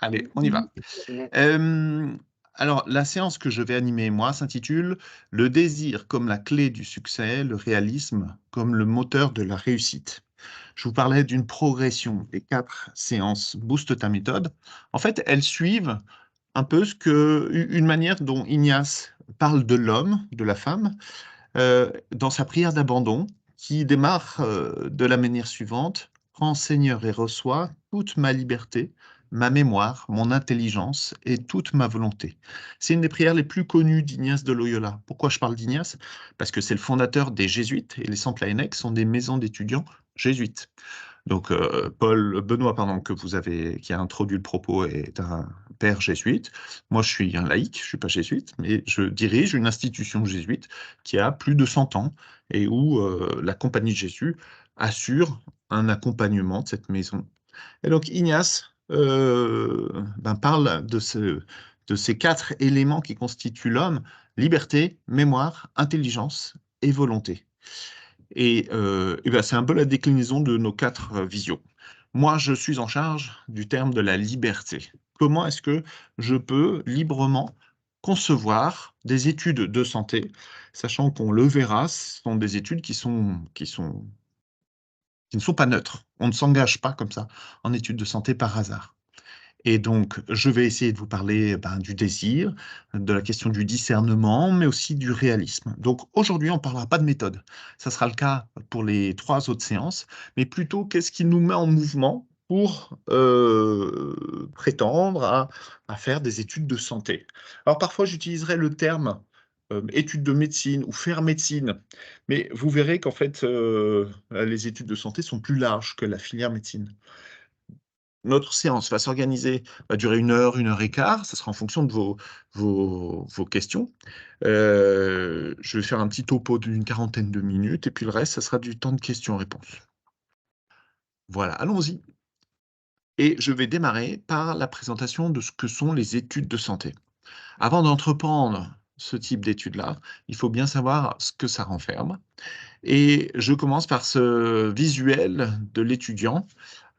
Allez, on y va. Hem, alors, la séance que je vais animer, moi, s'intitule «Le désir comme la clé du succès, le réalisme comme le moteur de la réussite». Je vous parlais d'une progression des 4 séances Booste ta méthode. En fait, elles suivent un peu ce que u une manière dont Ignace parle de l'homme, de la femme, dans sa prière d'abandon, qui démarre, de la manière suivante: «Prends Seigneur et reçois toute ma liberté, ma mémoire, mon intelligence et toute ma volonté». C'est une des prières les plus connues d'Ignace de Loyola. Pourquoi je parle d'Ignace? Parce que c'est le fondateur des jésuites et les Centres Laënnec sont des maisons d'étudiants jésuites. Donc, Benoît, pardon, que vous avez qui a introduit le propos, est un père jésuite. Moi, je suis un laïc, je suis pas jésuite, mais je dirige une institution jésuite qui a plus de 100 ans et où, la Compagnie de Jésus assure un accompagnement de cette maison. Et donc Ignace, parle de ces 4 éléments qui constituent l'homme: liberté, mémoire, intelligence et volonté. C'est un peu la déclinaison de nos 4 visions. Moi, je suis en charge du terme de la liberté. Comment est-ce que je peux librement concevoir des études de santé, sachant qu'on le verra, ce sont des études qui ne sont pas neutres. On ne s'engage pas comme ça en études de santé par hasard. Et donc, je vais essayer de vous parler, du désir, de la question du discernement, mais aussi du réalisme. Donc aujourd'hui, on ne parlera pas de méthode. Ça sera le cas pour les 3 autres séances, mais plutôt qu'est-ce qui nous met en mouvement pour, prétendre à faire des études de santé. Alors parfois, j'utiliserai le terme, études de médecine ou faire médecine, mais vous verrez qu'en fait, les études de santé sont plus larges que la filière médecine. Notre séance va durer 1 heure et quart, ça sera en fonction de vos questions. Je vais faire un petit topo d'une quarantaine de minutes et puis le reste, ça sera du temps de questions-réponses. Voilà, allons-y et je vais démarrer par la présentation de ce que sont les études de santé. Avant d'entreprendre ce type d'études-là, il faut bien savoir ce que ça renferme et je commence par ce visuel de l'étudiant,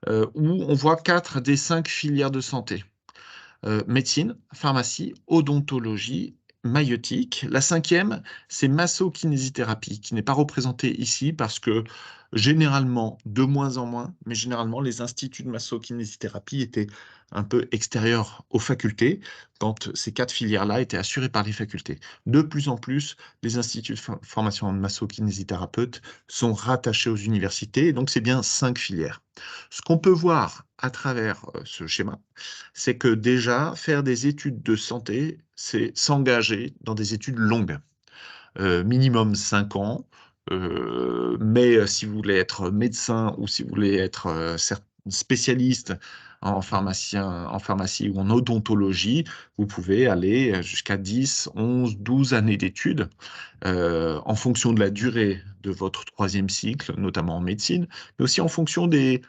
où on voit 4 des 5 filières de santé. Médecine, pharmacie, odontologie, maïeutique. La 5e, c'est masso-kinésithérapie, qui n'est pas représentée ici parce que généralement, de moins en moins, mais généralement, les instituts de masso-kinésithérapie étaient un peu extérieurs aux facultés, quand ces 4 filières-là étaient assurées par les facultés. De plus en plus, les instituts de formation de masso-kinésithérapeutes sont rattachés aux universités, et donc c'est bien 5 filières. Ce qu'on peut voir à travers, ce schéma, c'est que déjà, faire des études de santé, c'est s'engager dans des études longues, minimum 5 ans, mais si vous voulez être médecin ou si vous voulez être, spécialiste en pharmacie ou en odontologie, vous pouvez aller, jusqu'à 10, 11, 12 années d'études, en fonction de la durée de votre 3e cycle, notamment en médecine, mais aussi en fonction des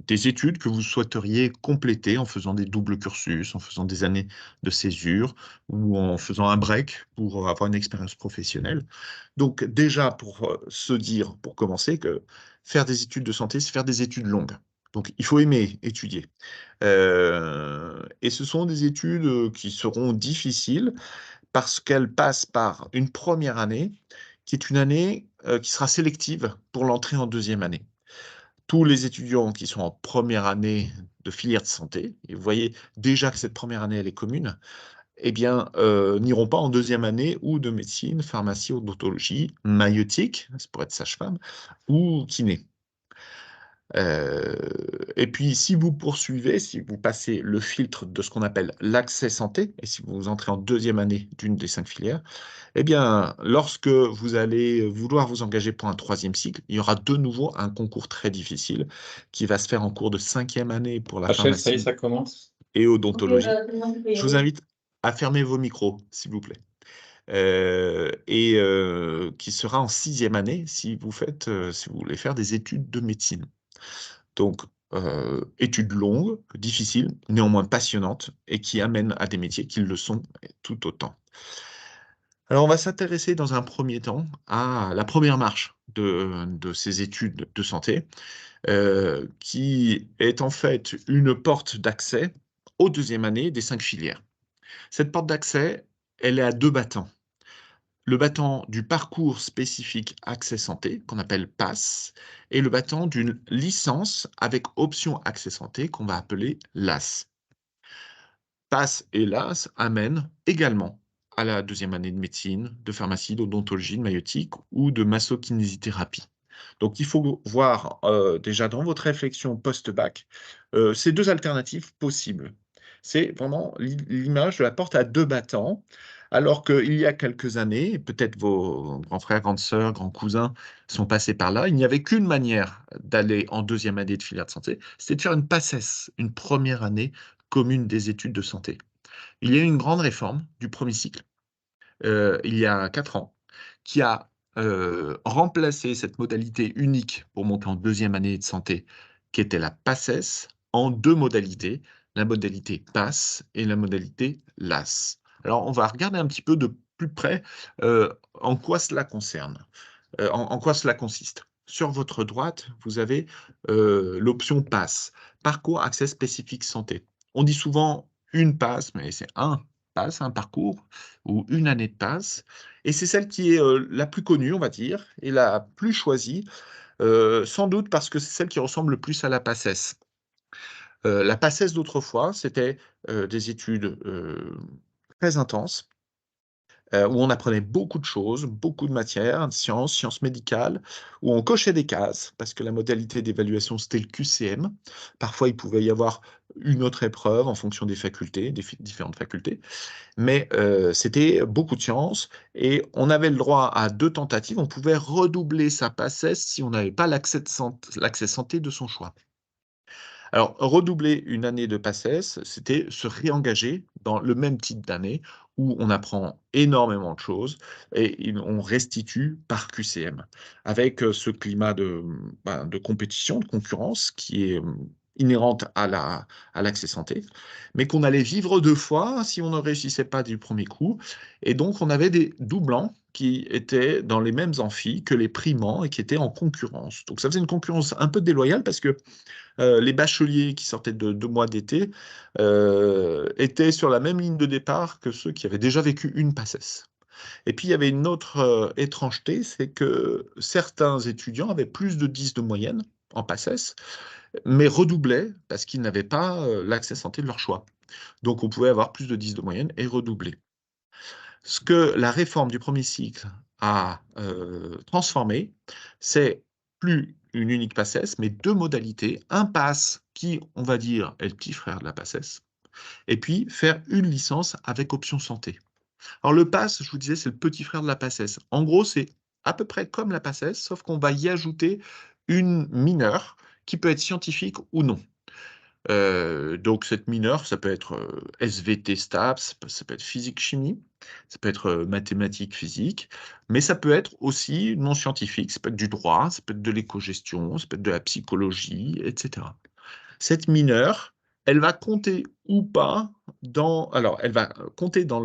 études que vous souhaiteriez compléter en faisant des doubles cursus, en faisant des années de césure ou en faisant un break pour avoir une expérience professionnelle. Donc déjà pour, se dire, pour commencer, que faire des études de santé, c'est faire des études longues. Donc il faut aimer étudier. Et ce sont des études, qui seront difficiles parce qu'elle passe par une première année, qui est une année, qui sera sélective pour l'entrée en deuxième année. Tous les étudiants qui sont en première année de filière de santé, et vous voyez déjà que cette première année, elle est commune, eh bien, n'iront pas en deuxième année ou de médecine, pharmacie, odontologie, maïeutique, ça pourrait être sage-femme, ou kiné. Et puis si vous poursuivez, si vous passez le filtre de ce qu'on appelle l'accès santé et si vous entrez en deuxième année d'une des 5 filières, eh bien, lorsque vous allez vouloir vous engager pour un 3e cycle, il y aura de nouveau un concours très difficile qui va se faire en cours de 5e année pour la Rachel, ça y est, pharmacie ça commence. et odontologie. Je vous invite à fermer vos micros, s'il vous plaît. Qui sera en 6e année si si vous voulez faire des études de médecine. Donc, études longues, difficiles, néanmoins passionnantes et qui amènent à des métiers qui le sont tout autant. Alors, on va s'intéresser dans un premier temps à la première marche de ces études de santé. qui est en fait une porte d'accès aux deuxième année des 5 filières. Cette porte d'accès, elle est à 2 battants. Le battant du parcours spécifique accès santé, qu'on appelle PASS, et le battant d'une licence avec option accès santé, qu'on va appeler LAS. PASS et LAS amènent également à la deuxième année de médecine, de pharmacie, d'odontologie, de maïeutique ou de massokinésithérapie. Donc, il faut voir déjà dans votre réflexion post-bac ces 2 alternatives possibles. C'est vraiment l'image de la porte à 2 battants, alors qu'il y a quelques années, peut-être vos grands frères, grandes sœurs, grands cousins sont passés par là, il n'y avait qu'une manière d'aller en deuxième année de filière de santé, c'était de faire une PACES, une première année commune des études de santé. Il y a eu une grande réforme du premier cycle, il y a 4 ans, qui a remplacé cette modalité unique pour monter en deuxième année de santé, qui était la PACES, en 2 modalités, la modalité PASS et la modalité LAS. Alors, on va regarder un petit peu de plus près en quoi cela concerne, en quoi cela consiste. Sur votre droite, vous avez l'option PASS, Parcours Accès Spécifique Santé. On dit souvent une PASS, mais c'est un PASS, un parcours, ou une année de PASS. Et c'est celle qui est la plus connue, on va dire, et la plus choisie, sans doute parce que c'est celle qui ressemble le plus à la PACES. La PACES d'autrefois, c'était des études très intenses, où on apprenait beaucoup de choses, beaucoup de matières, sciences médicales, où on cochait des cases, parce que la modalité d'évaluation, c'était le QCM. Parfois, il pouvait y avoir une autre épreuve en fonction des facultés, des différentes facultés, mais c'était beaucoup de sciences, et on avait le droit à 2 tentatives. On pouvait redoubler sa PACES si on n'avait pas l'accès santé de son choix. Alors, redoubler une année de PACES, c'était se réengager dans le même type d'année où on apprend énormément de choses et on restitue par QCM, avec ce climat de compétition, de concurrence qui est inhérente à l'accès santé, mais qu'on allait vivre 2 fois si on ne réussissait pas du premier coup. Et donc, on avait des doublants qui étaient dans les mêmes amphis que les primants et qui étaient en concurrence. Donc, ça faisait une concurrence un peu déloyale parce que les bacheliers qui sortaient de 2 mois d'été étaient sur la même ligne de départ que ceux qui avaient déjà vécu une PACES. Et puis, il y avait une autre étrangeté, c'est que certains étudiants avaient plus de 10 de moyenne en PACES, mais redoublaient parce qu'ils n'avaient pas l'accès santé de leur choix. Donc, on pouvait avoir plus de 10 de moyenne et redoubler. Ce que la réforme du premier cycle a transformé, c'est plus une unique PACES, mais 2 modalités. Un PASS qui, on va dire, est le petit frère de la PACES, et puis faire une licence avec option santé. Alors le PASS, je vous disais, c'est le petit frère de la PACES. En gros, c'est à peu près comme la PACES, sauf qu'on va y ajouter une mineure qui peut être scientifique ou non. Donc cette mineure, ça peut être SVT STAPS, ça peut être physique-chimie, ça peut être mathématiques-physique, mais ça peut être aussi non scientifique, ça peut être du droit, ça peut être de l'éco-gestion, ça peut être de la psychologie, etc. Cette mineure, elle va compter ou pas alors elle va compter dans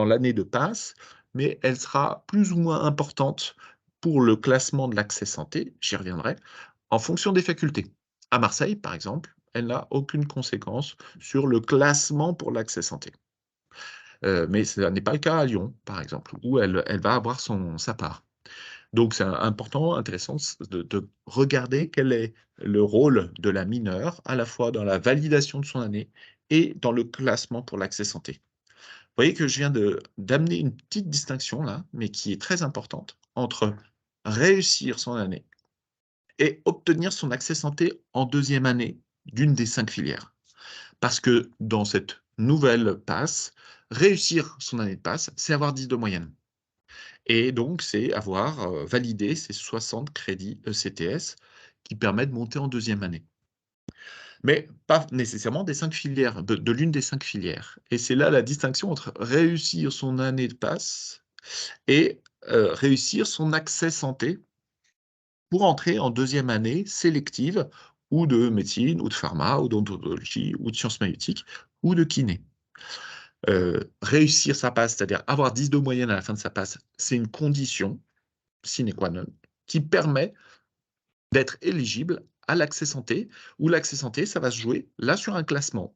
l'année de passe, mais elle sera plus ou moins importante pour le classement de l'accès santé, j'y reviendrai, en fonction des facultés. À Marseille, par exemple, elle n'a aucune conséquence sur le classement pour l'accès santé. Mais ce n'est pas le cas à Lyon, par exemple, où elle va avoir sa part. Donc, c'est important, intéressant de regarder quel est le rôle de la mineure, à la fois dans la validation de son année et dans le classement pour l'accès santé. Vous voyez que je viens d'amener une petite distinction là, mais qui est très importante, entre réussir son année et obtenir son accès santé en deuxième année d'une des 5 filières. Parce que dans cette nouvelle passe, réussir son année de passe, c'est avoir 10 de moyenne. Et donc, c'est avoir validé ces 60 crédits ECTS qui permettent de monter en deuxième année. Mais pas nécessairement des 5 filières, de l'une des 5 filières. Et c'est là la distinction entre réussir son année de passe et réussir son accès santé pour entrer en deuxième année sélective ou de médecine, ou de pharma, ou d'odontologie, ou de sciences maïeutiques, ou de kiné. Réussir sa passe, c'est-à-dire avoir 10 de moyenne à la fin de sa passe, c'est une condition sine qua non qui permet d'être éligible à l'accès santé, où l'accès santé, ça va se jouer là sur un classement.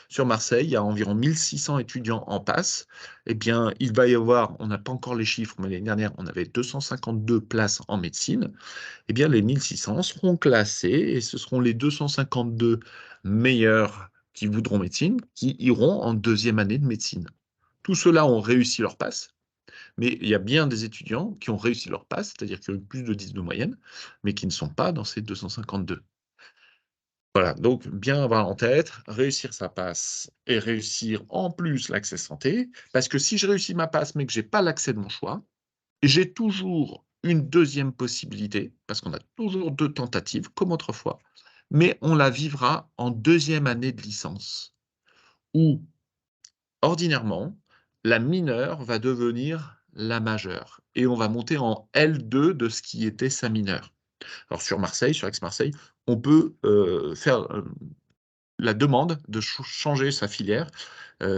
Sur Marseille, il y a environ 1600 étudiants en passe. Eh bien, il va y avoir, on n'a pas encore les chiffres, mais l'année dernière, on avait 252 places en médecine. Eh bien, les 1600 seront classés et ce seront les 252 meilleurs qui voudront médecine qui iront en deuxième année de médecine. Tous ceux-là ont réussi leur passe, mais il y a bien des étudiants qui ont réussi leur passe, c'est-à-dire qui ont eu plus de 10 de moyenne, mais qui ne sont pas dans ces 252. Voilà, donc bien avoir en tête, réussir sa passe et réussir en plus l'accès santé, parce que si je réussis ma passe mais que j'ai pas l'accès de mon choix, j'ai toujours une deuxième possibilité, parce qu'on a toujours 2 tentatives comme autrefois, mais on la vivra en deuxième année de licence, où ordinairement, la mineure va devenir la majeure et on va monter en L2 de ce qui était sa mineure. Alors sur Marseille, sur Aix-Marseille, on peut, faire, la demande de changer sa filière.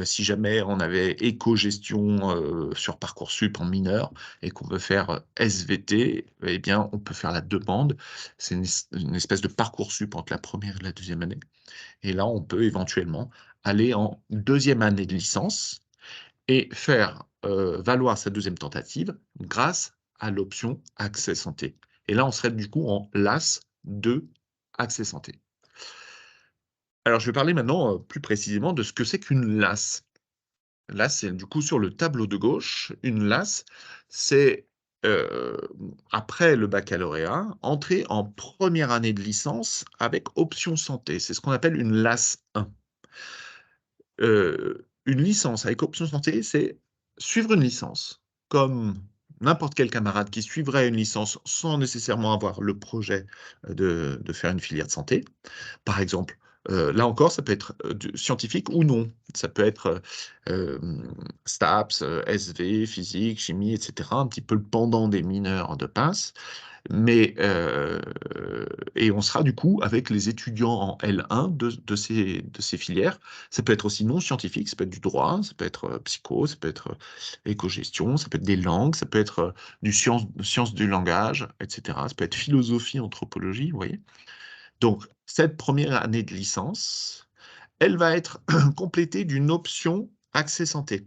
Si jamais on avait éco-gestion sur Parcoursup en mineur et qu'on veut faire SVT, eh bien, on peut faire la demande. C'est une espèce de Parcoursup entre la première et la deuxième année. Et là, on peut éventuellement aller en deuxième année de licence et faire valoir sa deuxième tentative grâce à l'option accès santé. Et là, on serait du coup en LAS 2 accès santé. Alors, je vais parler maintenant plus précisément de ce que c'est qu'une LAS. Là, c'est du coup sur le tableau de gauche, une LAS, c'est après le baccalauréat, entrer en première année de licence avec option santé. C'est ce qu'on appelle une LAS 1. Une licence avec option santé, c'est suivre une licence, comme n'importe quel camarade qui suivrait une licence sans nécessairement avoir le projet de faire une filière de santé. Par exemple, là encore, ça peut être scientifique ou non. Ça peut être STAPS, SV, physique, chimie, etc. Un petit peu le pendant des mineurs de pince. Mais, et on sera du coup avec les étudiants en L1 de ces filières. Ça peut être aussi non scientifique, ça peut être du droit, ça peut être psycho, ça peut être éco-gestion, ça peut être des langues, ça peut être du science du langage, etc. Ça peut être philosophie, anthropologie, vous voyez. Donc, cette première année de licence, elle va être complétée d'une option accès santé.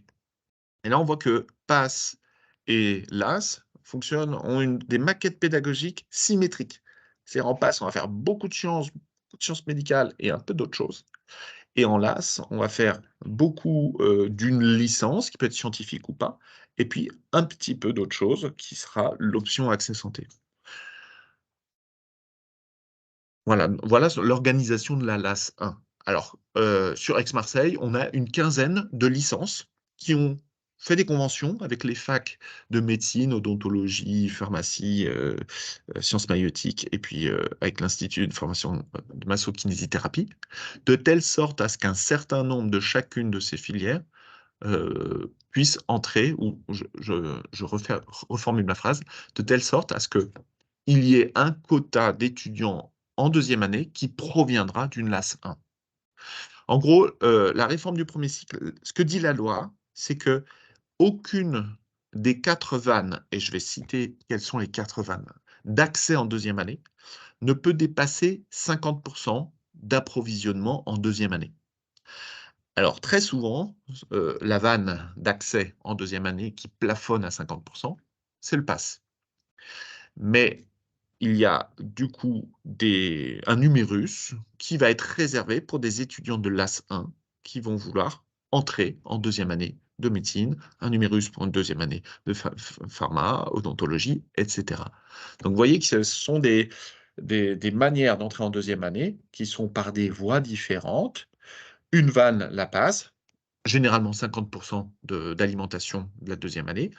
Et là, on voit que PASS et LAS ont des maquettes pédagogiques symétriques. C'est-à-dire en PASS, on va faire beaucoup de sciences médicales et un peu d'autres choses. Et en LAS, on va faire beaucoup d'une licence, qui peut être scientifique ou pas, et puis un petit peu d'autre chose, qui sera l'option accès santé. Voilà l'organisation de la LAS 1. Alors, sur Aix-Marseille, on a une quinzaine de licences qui ont fait des conventions avec les facs de médecine, odontologie, pharmacie, sciences maïeutiques, et puis avec l'Institut de formation de masso-kinésithérapie, de telle sorte à ce qu'un certain nombre de chacune de ces filières puisse entrer, ou je reformule ma phrase, de telle sorte à ce que il y ait un quota d'étudiants en deuxième année qui proviendra d'une LAS 1. En gros, la réforme du premier cycle, ce que dit la loi, c'est que aucune des 4 vannes, et je vais citer quelles sont les 4 vannes, d'accès en deuxième année, ne peut dépasser 50% d'approvisionnement en deuxième année. Alors, très souvent, la vanne d'accès en deuxième année qui plafonne à 50%, c'est le pass. Mais il y a du coup un numérus qui va être réservé pour des étudiants de l'AS 1 qui vont vouloir entrer en deuxième année de médecine, un numérus pour une deuxième année de pharma, odontologie, etc. Donc vous voyez que ce sont des manières d'entrer en deuxième année qui sont par des voies différentes. Une vanne la passe, généralement 50% d'alimentation de la deuxième année.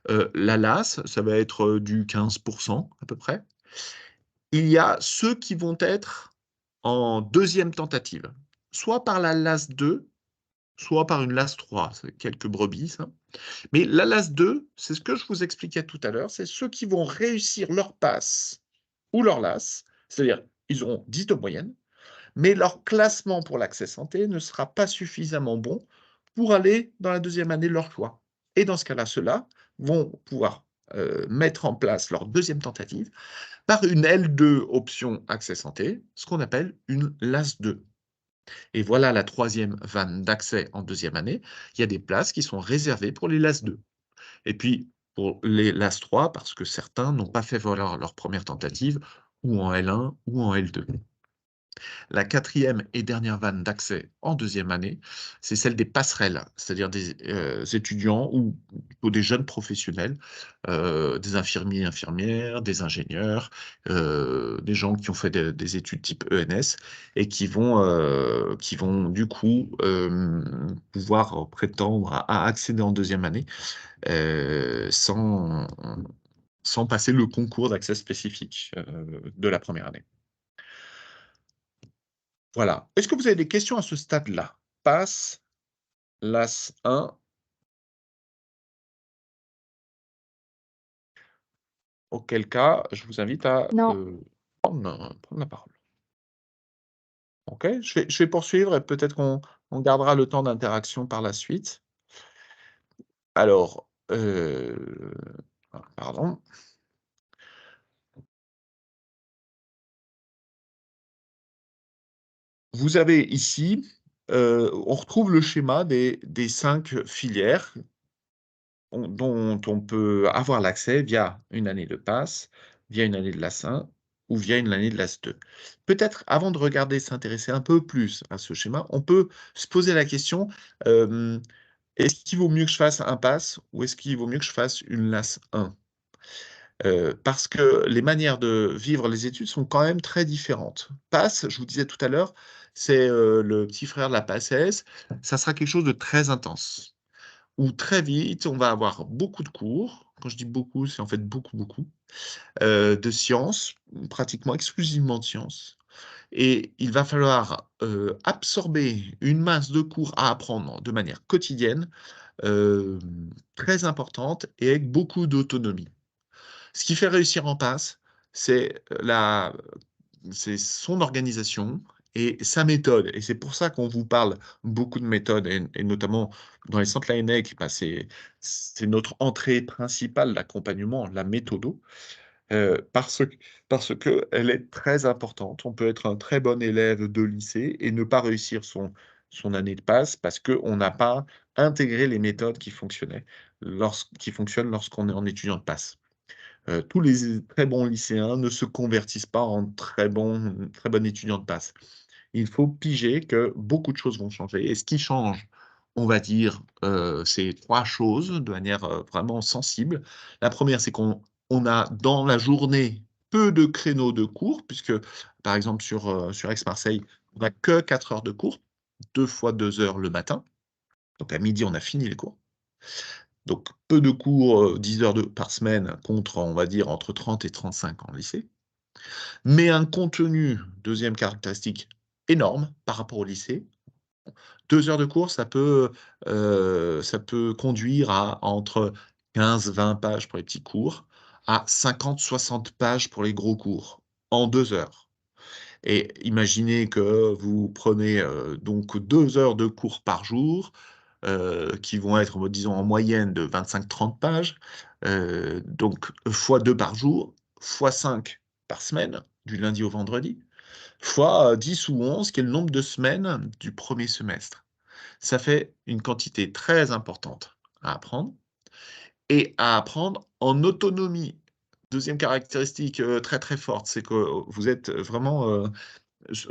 La LAS, ça va être du 15% à peu près. Il y a ceux qui vont être en deuxième tentative, soit par la LAS 2, soit par une LAS 3. C'est quelques brebis, ça. Mais la LAS 2, c'est ce que je vous expliquais tout à l'heure, c'est ceux qui vont réussir leur passe ou leur LAS, c'est-à-dire ils auront 10 de moyenne, mais leur classement pour l'accès santé ne sera pas suffisamment bon pour aller dans la deuxième année de leur choix. Et dans ce cas-là, ceux-là vont pouvoir mettre en place leur deuxième tentative par une L2 option accès santé, ce qu'on appelle une LAS2. Et voilà la troisième vanne d'accès en deuxième année. Il y a des places qui sont réservées pour les LAS2. Et puis, pour les LAS3, parce que certains n'ont pas fait leur première tentative, ou en L1 ou en L2. La quatrième et dernière vanne d'accès en deuxième année, c'est celle des passerelles, c'est-à-dire des étudiants ou des jeunes professionnels, des infirmiers, infirmières, des ingénieurs, des gens qui ont fait des études type ENS et qui vont du coup pouvoir prétendre à accéder en deuxième année sans passer le concours d'accès spécifique de la première année. Voilà. Est-ce que vous avez des questions à ce stade-là? Passe, LAS 1, auquel cas, je vous invite à Non. prendre la parole. OK? Je vais poursuivre et peut-être qu'on gardera le temps d'interaction par la suite. Alors, pardon. Vous avez ici, on retrouve le schéma des 5 filières dont on peut avoir l'accès via une année de passe, via une année de LAS 1 ou via une année de LAS 2. Peut-être avant de regarder, s'intéresser un peu plus à ce schéma, on peut se poser la question, est-ce qu'il vaut mieux que je fasse un pass ou est-ce qu'il vaut mieux que je fasse une LAS 1? Parce que les manières de vivre les études sont quand même très différentes. PASS, je vous disais tout à l'heure, c'est, le petit frère de la PACES, ça sera quelque chose de très intense, où très vite, on va avoir beaucoup de cours. Quand je dis beaucoup, c'est en fait beaucoup, beaucoup, de sciences, pratiquement exclusivement de sciences et il va falloir, absorber une masse de cours à apprendre de manière quotidienne, hem, très importante et avec beaucoup d'autonomie. Ce qui fait réussir en PASS, c'est, c'est son organisation et sa méthode et c'est pour ça qu'on vous parle beaucoup de méthode et notamment dans les centres Laennec, bah, c'est notre entrée principale, l'accompagnement, la méthodo, parce qu'elle est très importante. On peut être un très bon élève de lycée et ne pas réussir son année de passe parce qu'on n'a pas intégré les méthodes qui fonctionnent lorsqu'on est en étudiant de passe. Tous les très bons lycéens ne se convertissent pas en très bons étudiants de passe. Il faut piger que beaucoup de choses vont changer et ce qui change, on va dire, c'est 3 choses de manière, vraiment sensible. La première, c'est qu'on a dans la journée peu de créneaux de cours puisque, par exemple, sur Aix-Marseille, on n'a que 4 heures de cours, 2 fois 2 heures le matin. Donc à midi, on a fini les cours. Donc peu de cours, 10 heures par semaine contre, on va dire, entre 30 et 35 en lycée. Mais un contenu, deuxième caractéristique, énorme par rapport au lycée. 2 heures de cours, ça peut conduire à entre 15-20 pages pour les petits cours, à 50-60 pages pour les gros cours, en 2 heures. Et imaginez que vous prenez, donc 2 heures de cours par jour, qui vont être, disons, en moyenne de 25-30 pages, donc fois 2 par jour, fois 5 par semaine, du lundi au vendredi, fois 10 ou 11, qui est le nombre de semaines du premier semestre. Ça fait une quantité très importante à apprendre et à apprendre en autonomie. Deuxième caractéristique, très, très forte, c'est que vous êtes vraiment, s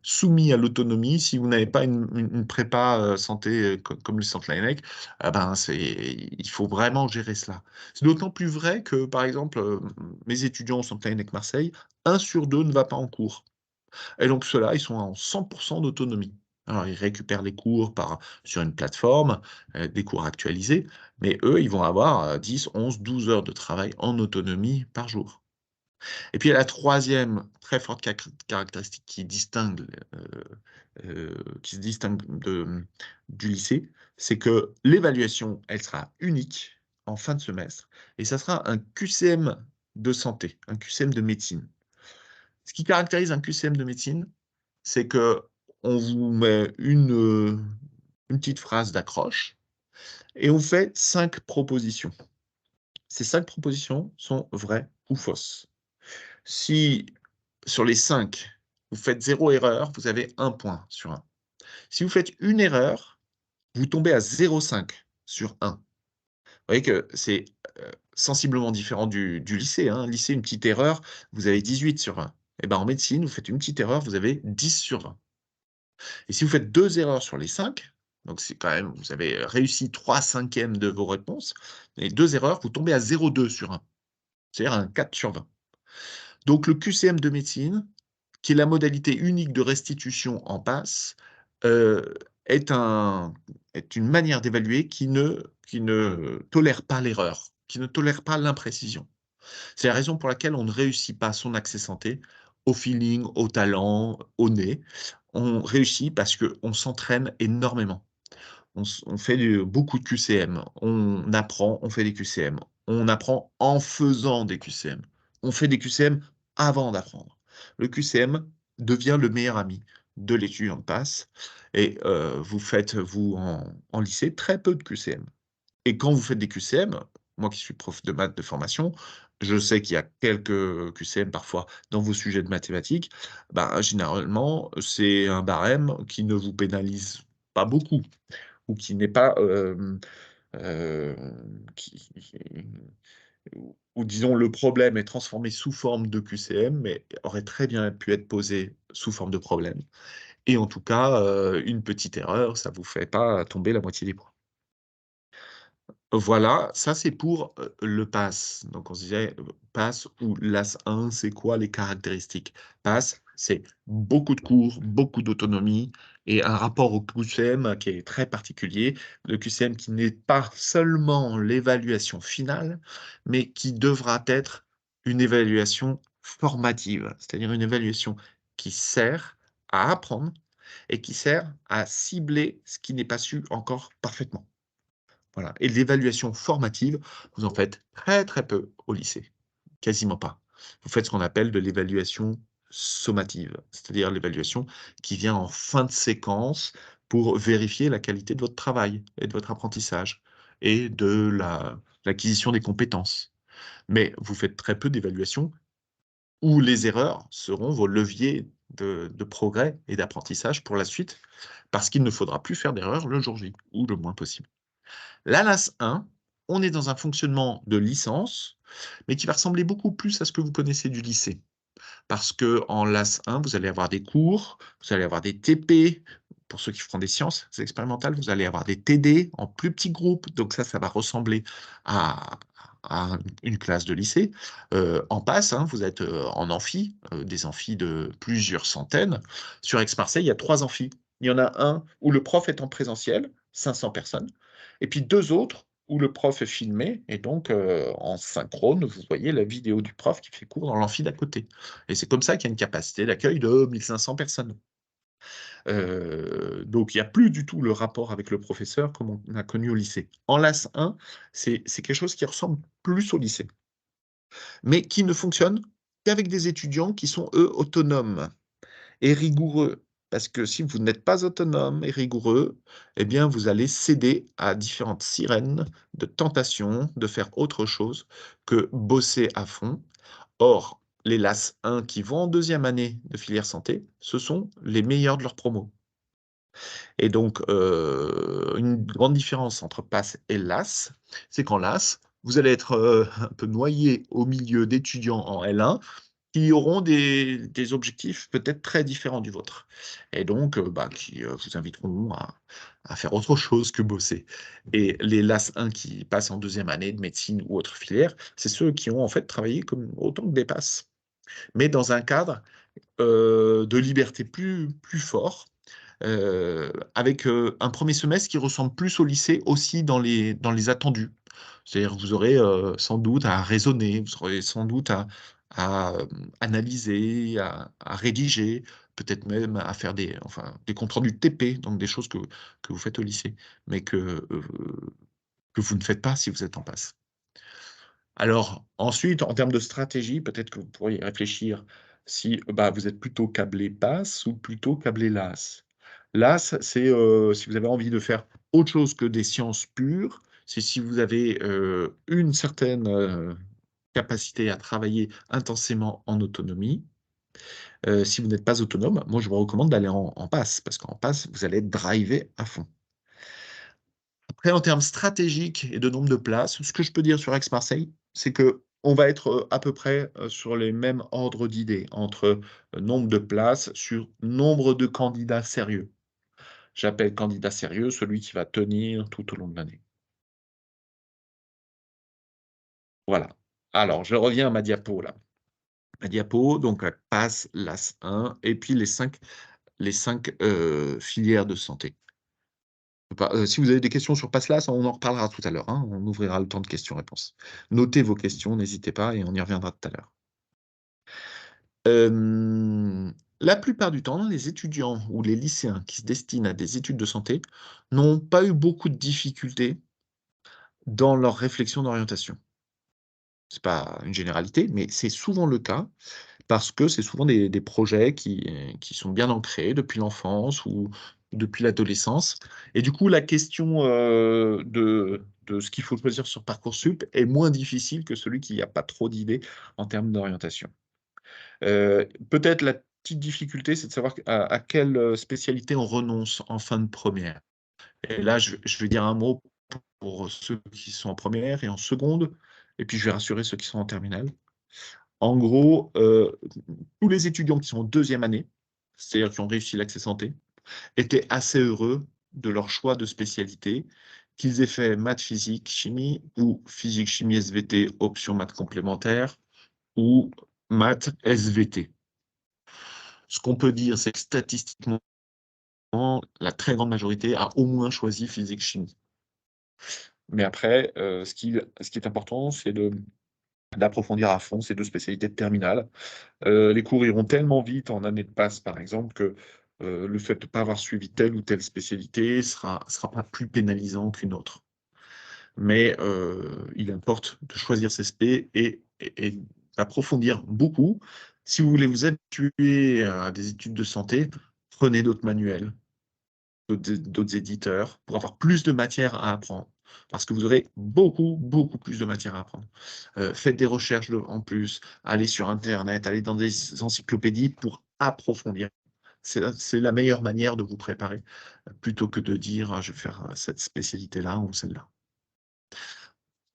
soumis à l'autonomie. Si vous n'avez pas une prépa, santé, comme le centre Laennec, ah ben, il faut vraiment gérer cela. C'est d'autant plus vrai que, par exemple, mes étudiants au centre Laennec Marseille, 1 sur 2 ne va pas en cours et donc ceux-là, ils sont en 100 d'autonomie. Alors ils récupèrent les cours sur une plateforme, des cours actualisés, mais eux, ils vont avoir, 10, 11, 12 heures de travail en autonomie par jour. Et puis, il y a la troisième très forte caractéristique qui se distingue du lycée, c'est que l'évaluation, elle sera unique en fin de semestre et ça sera un QCM de santé, un QCM de médecine. Ce qui caractérise un QCM de médecine, c'est qu'on vous met une petite phrase d'accroche et on fait 5 propositions. Ces 5 propositions sont vraies ou fausses. Si sur les 5, vous faites 0 erreur, vous avez 1 point sur 1. Si vous faites une erreur, vous tombez à 0,5 sur 1. Vous voyez que c'est, sensiblement différent du lycée, hein. Lycée, une petite erreur, vous avez 18 sur 20. Et ben, en médecine, vous faites une petite erreur, vous avez 10 sur 20. Et si vous faites 2 erreurs sur les 5, donc c'est quand même vous avez réussi 3/5 de vos réponses, et 2 erreurs, vous tombez à 0,2 sur 1, c'est-à-dire un 4 sur 20. Donc le QCM de médecine, qui est la modalité unique de restitution en passe, heu, est un est une manière d'évaluer qui ne tolère pas l'erreur, qui ne tolère pas l'imprécision. C'est la raison pour laquelle on ne réussit pas son accès santé au feeling, au talent, au nez. On réussit parce qu'on s'entraîne énormément. On fait beaucoup de QCM, on apprend, on fait des QCM. On apprend en faisant des QCM. On fait des QCM avant d'apprendre. Le QCM devient le meilleur ami de l'étudiant de passe et vous faites, vous, en lycée, très peu de QCM. Et quand vous faites des QCM, moi qui suis prof de maths de formation, je sais qu'il y a quelques QCM parfois dans vos sujets de mathématiques. Ben, généralement, c'est un barème qui ne vous pénalise pas beaucoup ou qui n'est pas, qui ou disons le problème est transformé sous forme de QCM, mais aurait très bien pu être posé sous forme de problème et en tout cas, une petite erreur, ça vous fait pas tomber la moitié des points. Voilà, ça c'est pour, le PASS. Donc on se disait, PASS ou LAS 1, c'est quoi les caractéristiques? PASS, c'est beaucoup de cours, beaucoup d'autonomie et un rapport au QCM qui est très particulier. Le QCM qui n'est pas seulement l'évaluation finale, mais qui devra être une évaluation formative, c'est-à-dire une évaluation qui sert à apprendre et qui sert à cibler ce qui n'est pas su encore parfaitement. Voilà et l'évaluation formative, vous en faites très, très peu au lycée, quasiment pas. Vous faites ce qu'on appelle de l'évaluation sommative, c'est-à-dire l'évaluation qui vient en fin de séquence pour vérifier la qualité de votre travail et de votre apprentissage et de l'acquisition des compétences. Mais vous faites très peu d'évaluations où les erreurs seront vos leviers de progrès et d'apprentissage pour la suite, parce qu'il ne faudra plus faire d'erreurs le jour J ou le moins possible. La LAS 1, on est dans un fonctionnement de licence, mais qui va ressembler beaucoup plus à ce que vous connaissez du lycée. Parce qu'en LAS 1, vous allez avoir des cours, vous allez avoir des TP, pour ceux qui feront des sciences expérimentales, vous allez avoir des TD en plus petits groupes, donc ça va ressembler à une classe de lycée. En PASS, hein, vous êtes, en amphi, des amphis de plusieurs centaines. Sur Aix-Marseille, il y a 3 amphis. Il y en a un où le prof est en présentiel, 500 personnes, et puis 2 autres où le prof est filmé et donc en synchrone, vous voyez la vidéo du prof qui fait cours dans l'amphi d'à côté et c'est comme ça qu'il y a une capacité d'accueil de 1 500 personnes. Donc il y a plus du tout le rapport avec le professeur comme on a connu au lycée. En LAS 1, c'est quelque chose qui ressemble plus au lycée, mais qui ne fonctionne qu'avec des étudiants qui sont, eux, autonomes et rigoureux. Parce que si vous n'êtes pas autonome et rigoureux, eh bien, vous allez céder à différentes sirènes de tentation de faire autre chose que bosser à fond. Or, les LAS 1 qui vont en deuxième année de filière santé, ce sont les meilleurs de leur promo. Et donc, une grande différence entre PASS et LAS, c'est qu'en LAS, vous allez être, un peu noyé au milieu d'étudiants en L1 qui auront des objectifs peut-être très différents du vôtre et donc bah, qui, vous inviteront à faire autre chose que bosser et les LAS 1 qui passent en deuxième année de médecine ou autre filière, c'est ceux qui ont en fait travaillé comme autant que des PASS, mais dans un cadre, de liberté plus fort, avec, un premier semestre qui ressemble plus au lycée aussi dans les attendus. C'est-à-dire que vous aurez, sans doute à raisonner, vous aurez sans doute analyser, à rédiger, peut-être même à faire des comptes rendus de TP, donc des choses que vous faites au lycée, mais que vous ne faites pas si vous êtes en passe. Alors ensuite, en termes de stratégie, peut-être que vous pourriez réfléchir si, bah, vous êtes plutôt câblé PASS ou plutôt câblé LAS. LAS, c'est, si vous avez envie de faire autre chose que des sciences pures, c'est si vous avez, une certaine, capacité à travailler intensément en autonomie. Si vous n'êtes pas autonome, moi je vous recommande d'aller en PASS, parce qu'en PASS, vous allez être drivé à fond. Après, en termes stratégiques et de nombre de places, ce que je peux dire sur Aix-Marseille, c'est qu'on va être, à peu près, sur les mêmes ordres d'idées, entre, nombre de places sur nombre de candidats sérieux. J'appelle candidat sérieux celui qui va tenir tout au long de l'année. Voilà. Alors, je reviens à ma diapo là. Ma diapo, donc PASS, LAS 1 et puis les cinq filières de santé. Si vous avez des questions sur PASS-LAS, on en reparlera tout à l'heure, hein, on ouvrira le temps de questions-réponses. Notez vos questions, n'hésitez pas et on y reviendra tout à l'heure. La plupart du temps, les étudiants ou les lycéens qui se destinent à des études de santé n'ont pas eu beaucoup de difficultés dans leur réflexion d'orientation. C'est pas une généralité, mais c'est souvent le cas parce que c'est souvent des projets qui sont bien ancrés depuis l'enfance ou depuis l'adolescence et du coup, la question, de ce qu'il faut choisir sur Parcoursup est moins difficile que celui qui a pas trop d'idées en termes d'orientation. Peut-être la petite difficulté, c'est de savoir à quelle, spécialité on renonce en fin de première et là, je vais dire un mot pour ceux qui sont en première et en seconde et puis je vais rassurer ceux qui sont en terminale. En gros, tous les étudiants qui sont en deuxième année, c'est-à-dire qui ont réussi l'accès santé, étaient assez heureux de leur choix de spécialité, qu'ils aient fait maths, physique, chimie ou physique, chimie, SVT, option maths complémentaires ou maths, SVT. Ce qu'on peut dire, c'est que statistiquement, la très grande majorité a au moins choisi physique, chimie. Mais après, ce qui est important, c'est d'approfondir à fond ces 2 spécialités de terminale. Les cours iront tellement vite en année de passe, par exemple, que, le fait de ne pas avoir suivi telle ou telle spécialité sera pas plus pénalisant qu'une autre. Mais, il importe de choisir ses spé et d'approfondir beaucoup. Si vous voulez vous habituer à des études de santé, prenez d'autres manuels, d'autres éditeurs pour avoir plus de matière à apprendre. Parce que vous aurez beaucoup, beaucoup plus de matière à apprendre. Faites des recherches en plus, allez sur internet, allez dans des encyclopédies pour approfondir. C'est la meilleure manière de vous préparer, plutôt que de dire: «Ah, je vais faire, cette spécialité-là ou celle-là».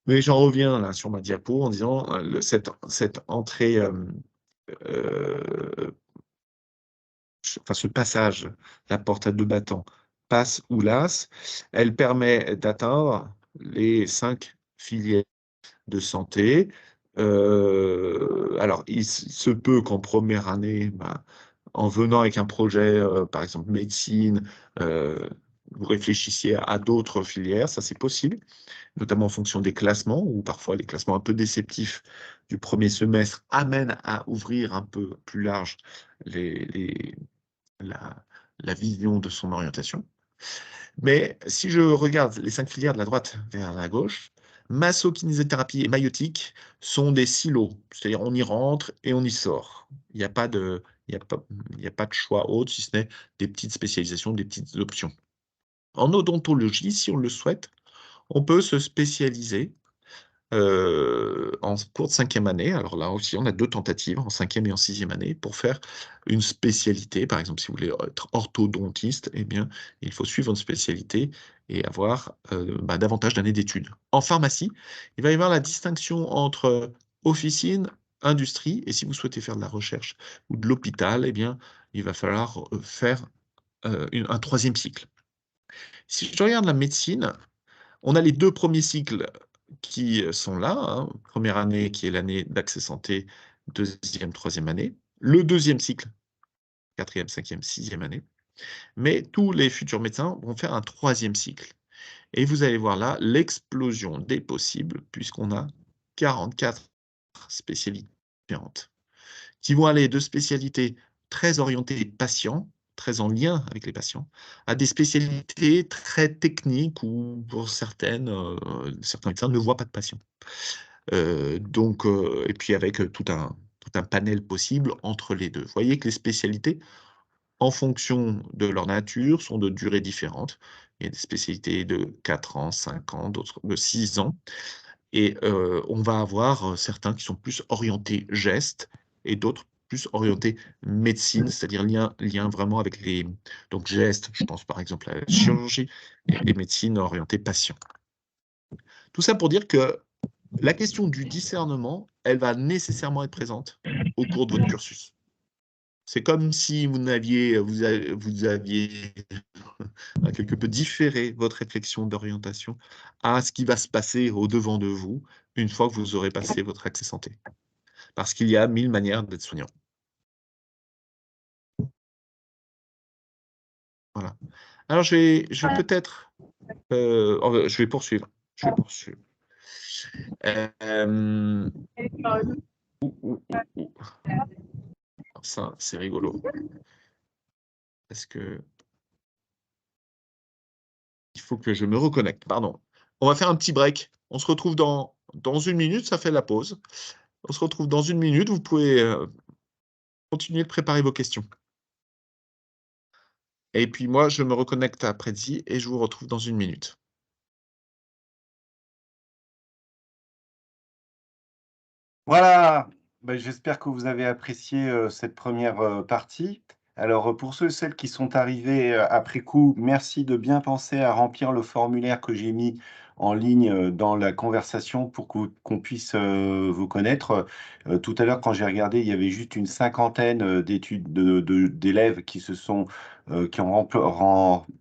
Mais j'en reviens là sur ma diapo en disant, cette entrée, heu, enfin ce passage, la porte à 2 battants, passe ou LAS, elle permet d'atteindre les 5 filières de santé. Alors il se peut qu'en première année, bah, en venant avec un projet, par exemple médecine, vous réfléchissiez à d'autres filières, ça c'est possible, notamment en fonction des classements ou parfois les classements un peu déceptifs du premier semestre amènent à ouvrir un peu plus large les la la vision de son orientation. Mais si je regarde les 5 filières de la droite vers la gauche, masso-kinésithérapie et maïeutique sont des silos. C'est-à-dire on y rentre et on y sort. Il y a pas de choix autre si ce n'est des petites spécialisations, des petites options. En odontologie, si on le souhaite, on peut se spécialiser en cours de 5e année. Alors là aussi, on a 2 tentatives, en 5e et en 6e année, pour faire une spécialité. Par exemple, si vous voulez être orthodontiste, eh bien, il faut suivre une spécialité et avoir, bah, davantage d'années d'études. En pharmacie, il va y avoir la distinction entre officine, industrie et si vous souhaitez faire de la recherche ou de l'hôpital, eh bien, il va falloir, faire, un 3e cycle. Si je regarde la médecine, on a les 2 premiers cycles qui, sont là, hein. 1re année qui est l'année d'accès santé, 2e, 3e année. Le 2e cycle, 4e, 5e, 6e année. Mais tous les futurs médecins vont faire un 3e cycle et vous allez voir là l'explosion des possibles puisqu'on a 44 spécialités différentes qui vont aller de spécialités très orientées patients, très en lien avec les patients, à des spécialités très techniques où pour certains médecins ne voient pas de patients. Et puis avec, tout un panel possible entre les 2. Vous voyez que les spécialités, en fonction de leur nature, sont de durées différentes. Il y a des spécialités de 4 ans, 5 ans, d'autres de 6 ans et on va avoir, certains qui sont plus orientés gestes et d'autres plus orientés médecine, c'est-à-dire lien vraiment avec les donc gestes, je pense par exemple à la chirurgie et médecine orientée patient. Tout ça pour dire que la question du discernement, elle va nécessairement être présente au cours de votre cursus. C'est comme si vous aviez quelque peu différé votre réflexion d'orientation à ce qui va se passer au-devant de vous, une fois que vous aurez passé votre accès santé. Parce qu'il y a 1000 manières d'être soignant. Voilà. Alors je vais peut-être, je vais poursuivre, je vais poursuivre. Hem, ouh. Alors ça, c'est rigolo. Parce que il faut que je me reconnecte, pardon. On va faire un petit break. On se retrouve dans 1 minute, ça fait la pause. On se retrouve dans 1 minute, vous pouvez, continuer de préparer vos questions. Et puis moi, je me reconnecte à Prezi et je vous retrouve dans 1 minute. Voilà, j'espère que vous avez apprécié, cette première partie. Alors, pour ceux et celles qui sont arrivés, après coup, merci de bien penser à remplir le formulaire que j'ai mis en ligne, dans la conversation pour qu'on puisse, vous connaître. Tout à l'heure, quand j'ai regardé, il y avait juste une cinquantaine, d'études d'élèves qui ont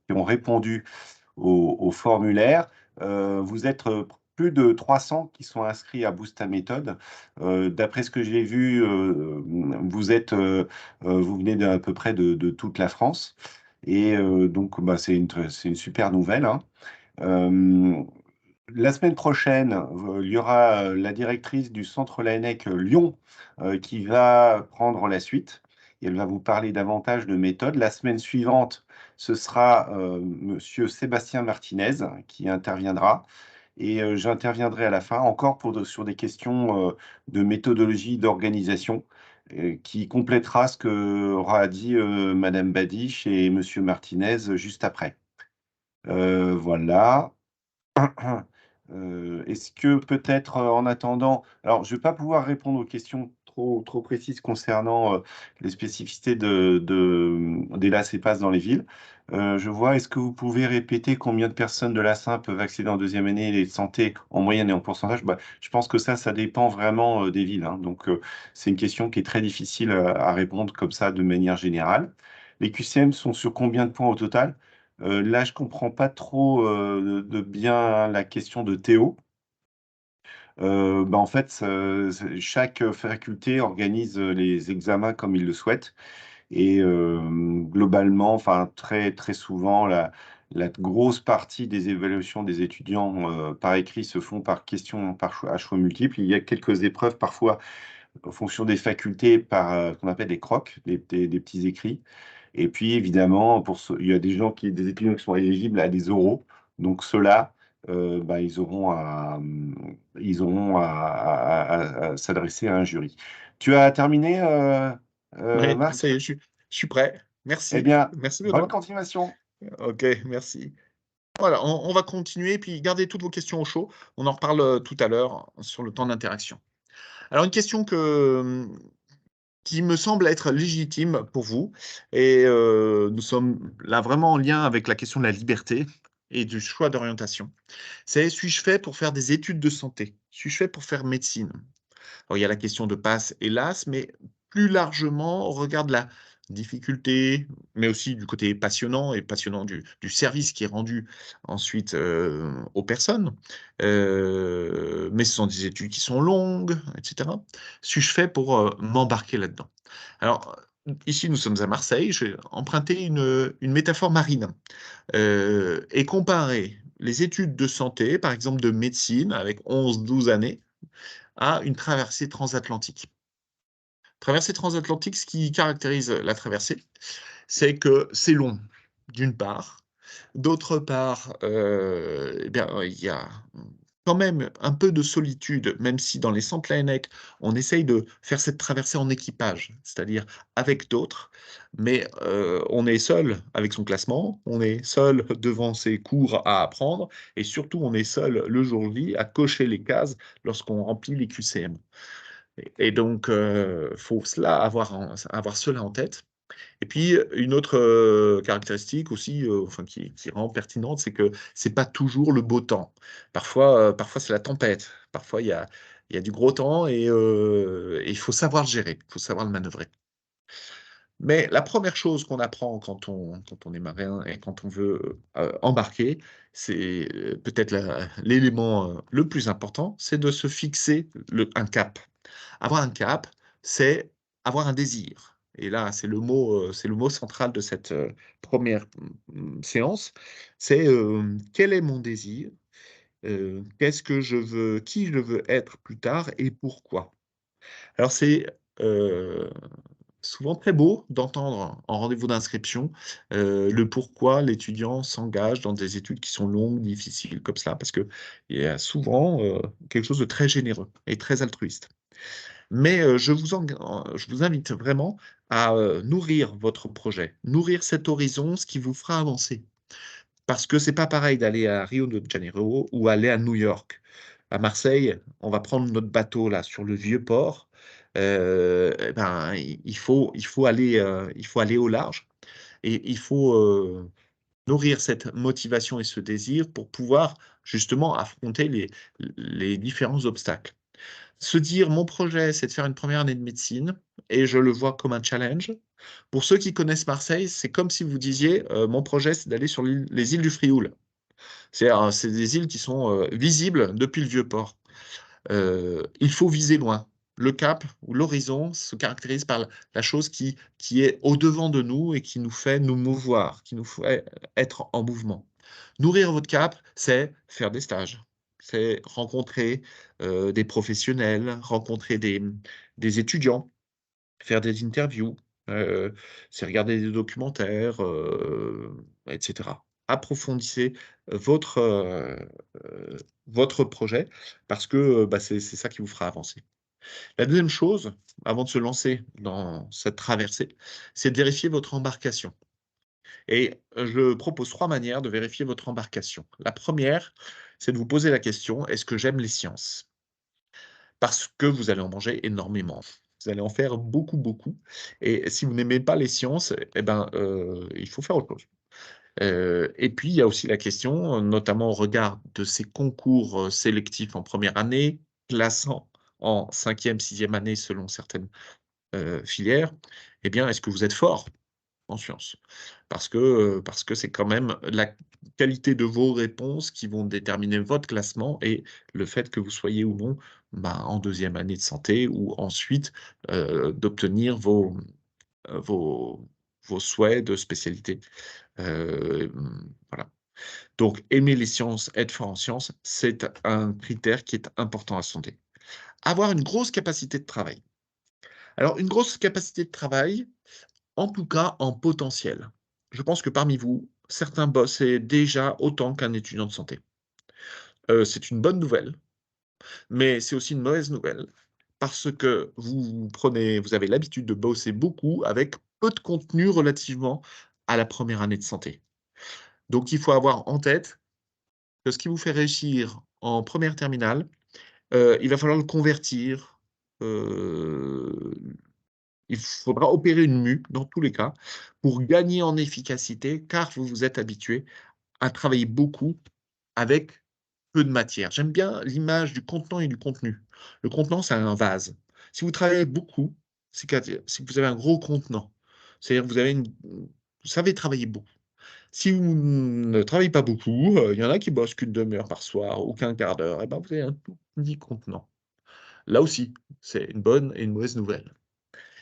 répondu au formulaire. Vous êtes plus de 300 qui sont inscrits à Boost ta méthode. D'après ce que j'ai vu, vous venez d'à peu près de toute la France. Et donc, c'est une super nouvelle, hein. Euh, la semaine prochaine, il y aura la directrice du centre Laennec Lyon qui va prendre la suite. Et elle va vous parler davantage de méthode. La semaine suivante, ce sera Monsieur Sébastien Martinez qui interviendra. Et j'interviendrai à la fin encore sur des questions de méthodologie, d'organisation, qui complétera ce que aura dit Madame Badiche et Monsieur Martinez juste après. Voilà. Est-ce que peut-être, en attendant alors je ne vais pas pouvoir répondre aux questions trop précises concernant, les spécificités des LAS et PASS dans les villes. Je vois, est-ce que vous pouvez répéter combien de personnes de l'A5 peuvent accéder en deuxième année de santé en moyenne et en pourcentage? Je pense que ça dépend vraiment, des villes, hein. Donc, c'est une question qui est très difficile, à répondre comme ça de manière générale. Les QCM sont sur combien de points au total? Là, je comprends pas trop, de bien la question de Théo. En fait, chaque faculté organise, les examens comme il le souhaite et globalement, enfin très, très souvent, la grosse partie des évaluations des étudiants, par écrit se font par question par choix à choix multiples. Il y a quelques épreuves parfois en fonction des facultés par, ce qu'on appelle des crocs, des petits écrits. Et puis évidemment, il y a des étudiants qui sont éligibles à des oraux. Donc ceux-là, ils auront à s'adresser à un jury. Tu as terminé, Oui, Marc? ça y est, je suis prêt. Eh Merci. bien, Merci bonne Benoît. continuation. OK, merci. Voilà, on va continuer, puis gardez toutes vos questions au chaud. On en reparle, tout à l'heure sur le temps d'interaction. Alors une question qui me semble être légitime pour vous et nous sommes là vraiment en lien avec la question de la liberté et du choix d'orientation. C'est: suis-je fait pour faire des études de santé? Suis-je fait pour faire médecine? Alors, il y a la question de passe, hélas, mais plus largement, on regarde la difficulté, mais aussi du côté passionnant du service qui est rendu ensuite aux personnes. Mais ce sont des études qui sont longues, etc. Suis-je fait pour m'embarquer là-dedans? Alors, ici, nous sommes à Marseille. Je vais emprunter une métaphore marine et comparer les études de santé, par exemple de médecine, avec 11, 12 années, à une traversée transatlantique. Traversée transatlantique, ce qui caractérise la traversée, c'est que c'est long, d'une part. D'autre part, eh bien, il y a quand même un peu de solitude, même si dans les centres Laennec, on essaye de faire cette traversée en équipage, c'est-à-dire avec d'autres, mais on est seul avec son classement, on est seul devant ses cours à apprendre, et surtout on est seul le jour J à cocher les cases lorsqu'on remplit les QCM. Et donc, faut cela avoir cela en tête. Et puis, une autre caractéristique aussi, enfin, qui rend pertinente, c'est que c'est pas toujours le beau temps. Parfois c'est la tempête. Parfois, il y a du gros temps et il faut savoir le gérer, il faut savoir le manœuvrer. Mais la première chose qu'on apprend quand on est marin et quand on veut embarquer, c'est peut-être l'élément le plus important, c'est de se fixer un cap. Avoir un cap, c'est avoir un désir. Et là, c'est le mot central de cette première séance. C'est quel est mon désir? Qu'est-ce que je veux? Qui je veux être plus tard et pourquoi? Alors, c'est euh, souvent très beau d'entendre en rendez-vous d'inscription le pourquoi l'étudiant s'engage dans des études qui sont longues, difficiles, comme cela, parce qu'il y a souvent quelque chose de très généreux et très altruiste. Mais je vous invite vraiment à nourrir votre projet, nourrir cet horizon, ce qui vous fera avancer. Parce que c'est pas pareil d'aller à Rio de Janeiro ou aller à New York. À Marseille, on va prendre notre bateau là sur le vieux port. Eh ben, il faut aller au large et il faut nourrir cette motivation et ce désir pour pouvoir justement affronter les différents obstacles. Se dire, mon projet, c'est de faire une première année de médecine et je le vois comme un challenge. Pour ceux qui connaissent Marseille, c'est comme si vous disiez, mon projet, c'est d'aller sur les îles du Frioul. C'est des îles qui sont visibles depuis le Vieux-Port. Il faut viser loin. Le cap ou l'horizon se caractérise par la chose qui est au-devant de nous et qui nous fait nous mouvoir, qui nous fait être en mouvement. Nourrir votre cap, c'est faire des stages, c'est rencontrer des professionnels, rencontrer des étudiants, faire des interviews, euh, c'est regarder des documentaires, etc. Approfondissez votre, votre projet parce que bah, c'est ça qui vous fera avancer. La deuxième chose, avant de se lancer dans cette traversée, c'est de vérifier votre embarcation. Et je propose trois manières de vérifier votre embarcation. La première, c'est de vous poser la question, est-ce que j'aime les sciences? Parce que vous allez en manger énormément. Vous allez en faire beaucoup, beaucoup. Et si vous n'aimez pas les sciences, eh ben, il faut faire autre chose. Et puis, il y a aussi la question, notamment au regard de ces concours sélectifs en première année, classant en cinquième, sixième année selon certaines filières, eh bien, est-ce que vous êtes fort en sciences? Parce que c'est quand même la qualité de vos réponses qui vont déterminer votre classement et le fait que vous soyez ou non bah, en deuxième année de santé ou ensuite d'obtenir vos, vos souhaits de spécialité. Voilà. Donc, aimer les sciences, être fort en sciences, c'est un critère qui est important à sonder. Avoir une grosse capacité de travail. Alors, une grosse capacité de travail, en tout cas en potentiel. Je pense que parmi vous, certains bossaient déjà autant qu'un étudiant de santé. C'est une bonne nouvelle, mais c'est aussi une mauvaise nouvelle parce que vous avez l'habitude de bosser beaucoup avec peu de contenu relativement à la première année de santé. Donc, il faut avoir en tête que ce qui vous fait réussir en première terminale, il va falloir le convertir. euh, il faudra opérer une mue dans tous les cas pour gagner en efficacité, car vous vous êtes habitué à travailler beaucoup avec peu de matière. J'aime bien l'image du contenant et du contenu. Le contenant, c'est un vase. Si vous travaillez beaucoup, c'est que vous avez un gros contenant. C'est-à-dire que vous savez travailler beaucoup. Si vous ne travaillez pas beaucoup, il y en a qui bossent qu'une demi-heure par soir ou qu'un quart d'heure, et ben vous avez un tout petit contenant. Là aussi, c'est une bonne et une mauvaise nouvelle.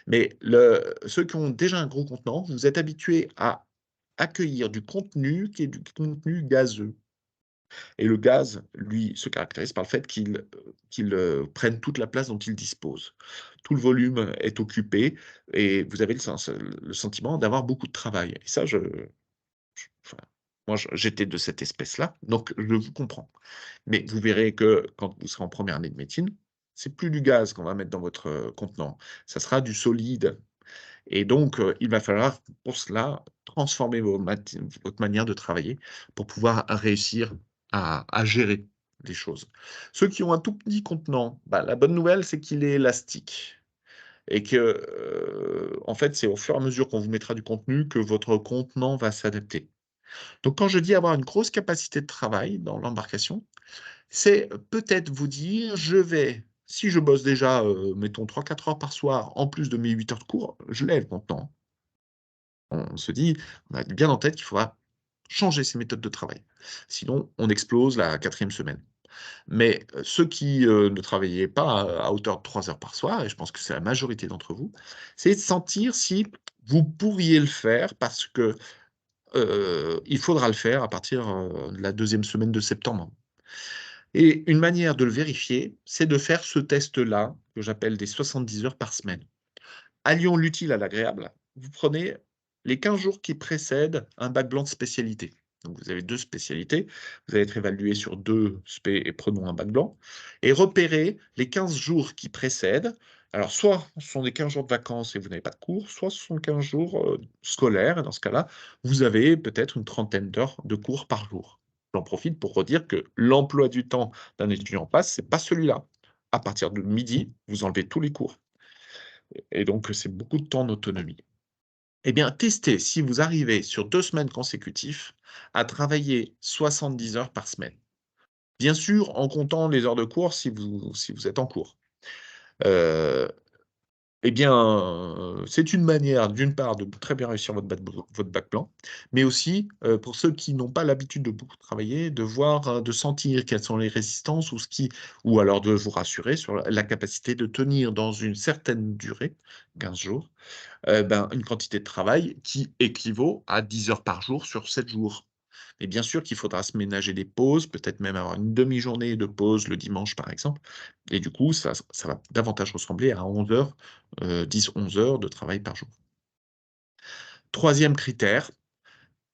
Mais ceux qui ont déjà un gros contenant, vous êtes habitués à accueillir du contenu qui est du contenu gazeux. Et le gaz, lui, se caractérise par le fait qu'il prenne toute la place dont il dispose. Tout le volume est occupé et vous avez le sentiment d'avoir beaucoup de travail. Et ça, enfin, Moi, j'étais de cette espèce-là, donc je vous comprends. Mais vous verrez que quand vous serez en première année de médecine, c'est plus du gaz qu'on va mettre dans votre, contenant, ça sera du solide et donc il va falloir pour cela transformer votre manière de travailler pour pouvoir réussir à gérer les choses. Ceux qui ont un tout petit contenant, bah, la bonne nouvelle, c'est qu'il est élastique et que, en fait, c'est au fur et à mesure qu'on vous mettra du contenu que votre contenant va s'adapter. Donc quand je dis avoir une grosse capacité de travail dans l'embarcation, c'est peut-être vous dire: «Je vais» si je bosse déjà, mettons 3-4 heures par soir, en plus de mes 8 heures de cours, je l'ai le contenant. On se dit, on a bien en tête qu'il faudra changer ses méthodes de travail. Sinon, on explose la 4e semaine. Mais, ceux qui, ne travaillaient pas à hauteur de 3 heures par soir, et je pense que c'est la majorité d'entre vous, c'est de sentir si vous pourriez le faire parce que, il faudra le faire à partir, de la 2e semaine de septembre. Et une manière de le vérifier, c'est de faire ce test-là, que j'appelle des 70 heures par semaine. Allions l'utile à l'agréable. Vous prenez les 15 jours qui précèdent un bac blanc de spécialité. Donc vous avez 2 spécialités, vous allez être évalué sur 2 spé et prenons un bac blanc et repérez les 15 jours qui précèdent. Alors soit ce sont des 15 jours de vacances et vous n'avez pas de cours, soit ce sont 15 jours, scolaires et dans ce cas-là, vous avez peut-être une trentaine d'heures de cours par jour. J'en profite pour redire que l'emploi du temps d'un étudiant en PASS, c'est pas celui-là. À partir de midi, vous enlevez tous les cours et donc c'est beaucoup de temps d'autonomie. Eh bien, testez si vous arrivez sur 2 semaines consécutives à travailler 70 heures par semaine. Bien sûr, en comptant les heures de cours si vous êtes en cours. Heu, eh bien, c'est une manière, d'une part, de très bien réussir votre bac blanc, mais aussi, pour ceux qui n'ont pas l'habitude de beaucoup travailler, de voir, de sentir quelles sont les résistances ou alors de vous rassurer sur la capacité de tenir dans une certaine durée, 15 jours, ben, une quantité de travail qui équivaut à 10 heures par jour sur 7 jours. Mais bien sûr qu'il faudra se ménager des pauses, peut-être même avoir une demi-journée de pause le dimanche, par exemple et du coup, ça va davantage ressembler à 11 heures, 10-11 heures de travail par jour. 3e critère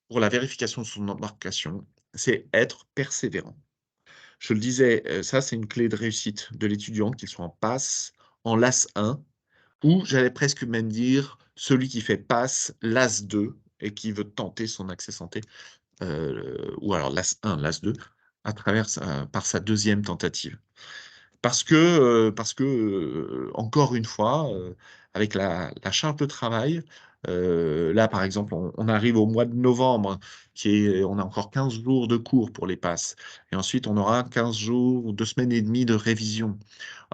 pour la vérification de son embarcation, c'est être persévérant. Je le disais, ça, c'est une clé de réussite de l'étudiant, qu'il soit en PASS, en LAS 1 ou j'allais presque même dire, celui qui fait PASS, LAS 2 et qui veut tenter son accès santé, ou alors LAS 1, LAS 2, à travers par sa 2e tentative. Encore une fois, avec la charge de travail, là, par exemple, on arrive au mois de novembre, on a encore 15 jours de cours pour les PASS et ensuite on aura 15 jours ou 2 semaines et demie de révision.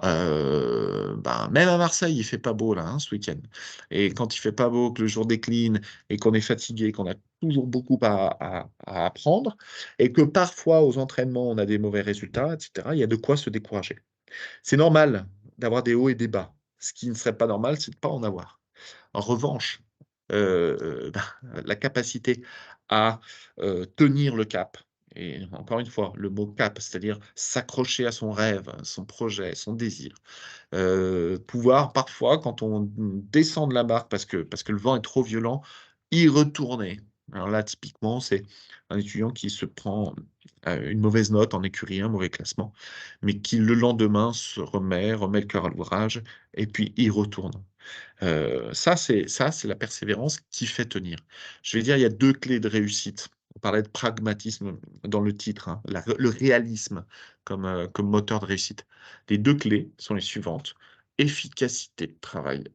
Ben, même à Marseille, il fait pas beau là, hein, ce week-end et quand il fait pas beau, que le jour décline et qu'on est fatigué, qu'on a toujours beaucoup à apprendre et que parfois aux entraînements, on a des mauvais résultats et cetera, il y a de quoi se décourager. C'est normal d'avoir des hauts et des bas. Ce qui ne serait pas normal, c'est de pas en avoir. En revanche, bah, la capacité à, tenir le cap et encore une fois, le mot cap, c'est-à-dire s'accrocher à son rêve, son projet, son désir. Pouvoir parfois quand on descend de la barque parce que le vent est trop violent, y retourner. Alors là, typiquement, c'est un étudiant qui se prend, une mauvaise note en écurie, un mauvais classement, mais qui le lendemain se remet le cœur à l'ouvrage et puis y retourne. Ça, c'est la persévérance qui fait tenir. Je vais dire, il y a 2 clés de réussite. On parlait de pragmatisme dans le titre, hein, le réalisme comme moteur de réussite. Les 2 clés sont les suivantes: efficacité de travail,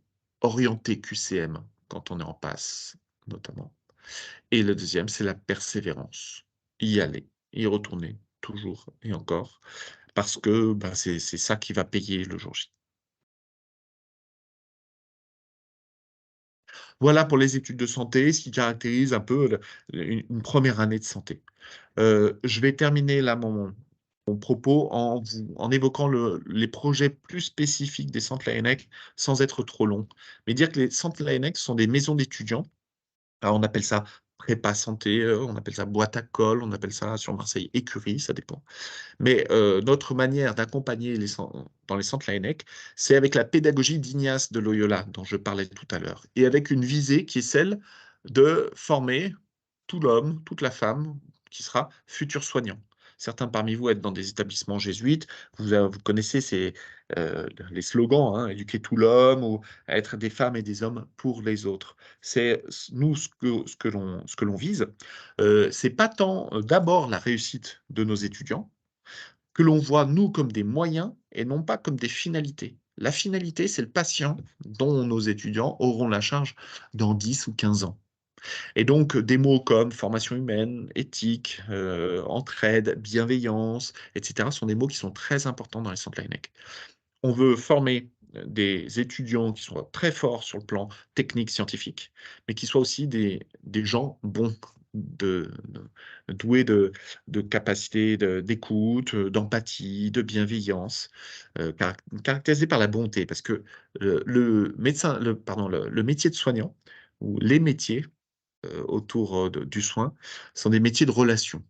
orienté QCM quand on est en passe notamment et le deuxième, c'est la persévérance. Y aller, y retourner toujours et encore parce que, bah, c'est ça qui va payer le jour J. Voilà pour les études de santé, ce qui caractérise un peu une 1re année de santé. Je vais terminer là mon propos en évoquant les projets plus spécifiques des centres Laennec, sans être trop long. Mais dire que les centres Laennec sont des maisons d'étudiants. Alors on appelle ça prépa santé, on appelle ça boîte à colle, on appelle ça sur Marseille écurie, ça dépend. Mais, notre manière d'accompagner dans les centres Laennec, c'est avec la pédagogie d'Ignace de Loyola, dont je parlais tout à l'heure et avec une visée qui est celle de former tout l'homme, toute la femme, qui sera futur soignant. Certains parmi vous êtes dans des établissements jésuites, vous connaissez les slogans, hein, éduquer tout l'homme ou être des femmes et des hommes pour les autres. C'est nous ce que l'on vise. C'est pas tant d'abord la réussite de nos étudiants, que l'on voit, nous, comme des moyens et non pas comme des finalités. La finalité, c'est le patient dont nos étudiants auront la charge dans 10 ou 15 ans. Et donc, des mots comme formation humaine, éthique, entraide, bienveillance, etc., sont des mots qui sont très importants dans les centres Laennec. On veut former des étudiants qui soient très forts sur le plan technique, scientifique, mais qui soient aussi des gens bons, doués de capacité d'écoute, d'empathie, de bienveillance, caractérisés par la bonté. Parce que le médecin, pardon, le métier de soignant, ou les métiers autour du soin, sont des métiers de relation.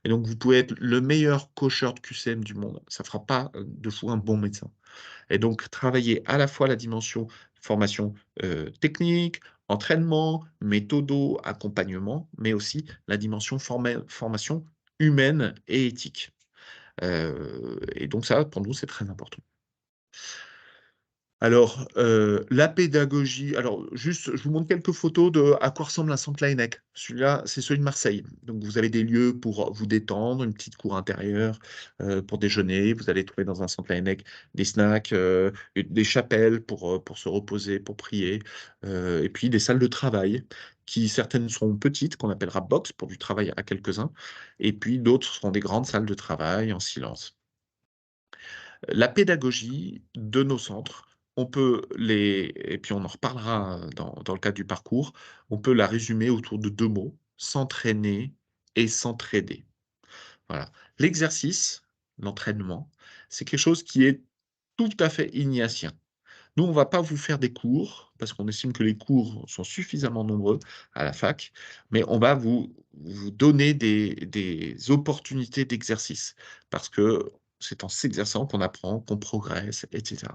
Et donc, vous pouvez être le meilleur coacheur de QCM du monde. Ça ne fera pas de vous un bon médecin. Et donc, travailler à la fois la dimension formation technique, entraînement, méthodo, accompagnement, mais aussi la dimension formation humaine et éthique. Et donc ça, pour nous, c'est très important. Alors, la pédagogie, alors juste, je vous montre quelques photos de à quoi ressemble un centre Laennec. Celui-là, c'est celui de Marseille. Donc vous avez des lieux pour vous détendre, une petite cour intérieure, pour déjeuner. Vous allez trouver dans un centre Laennec des snacks, des chapelles pour se reposer, pour prier, et puis des salles de travail qui certaines seront petites, qu'on appellera box pour du travail à quelques-uns, et puis d'autres seront des grandes salles de travail en silence. La pédagogie de nos centres, on peut et puis on en reparlera dans le cadre du parcours, on peut la résumer autour de 2 mots: s'entraîner et s'entraider. Voilà. L'exercice, l'entraînement, c'est quelque chose qui est tout à fait ignatien. Nous, on ne va pas vous faire des cours, parce qu'on estime que les cours sont suffisamment nombreux à la fac, mais on va vous donner des opportunités d'exercice, parce que c'est en s'exerçant qu'on apprend, qu'on progresse, etc.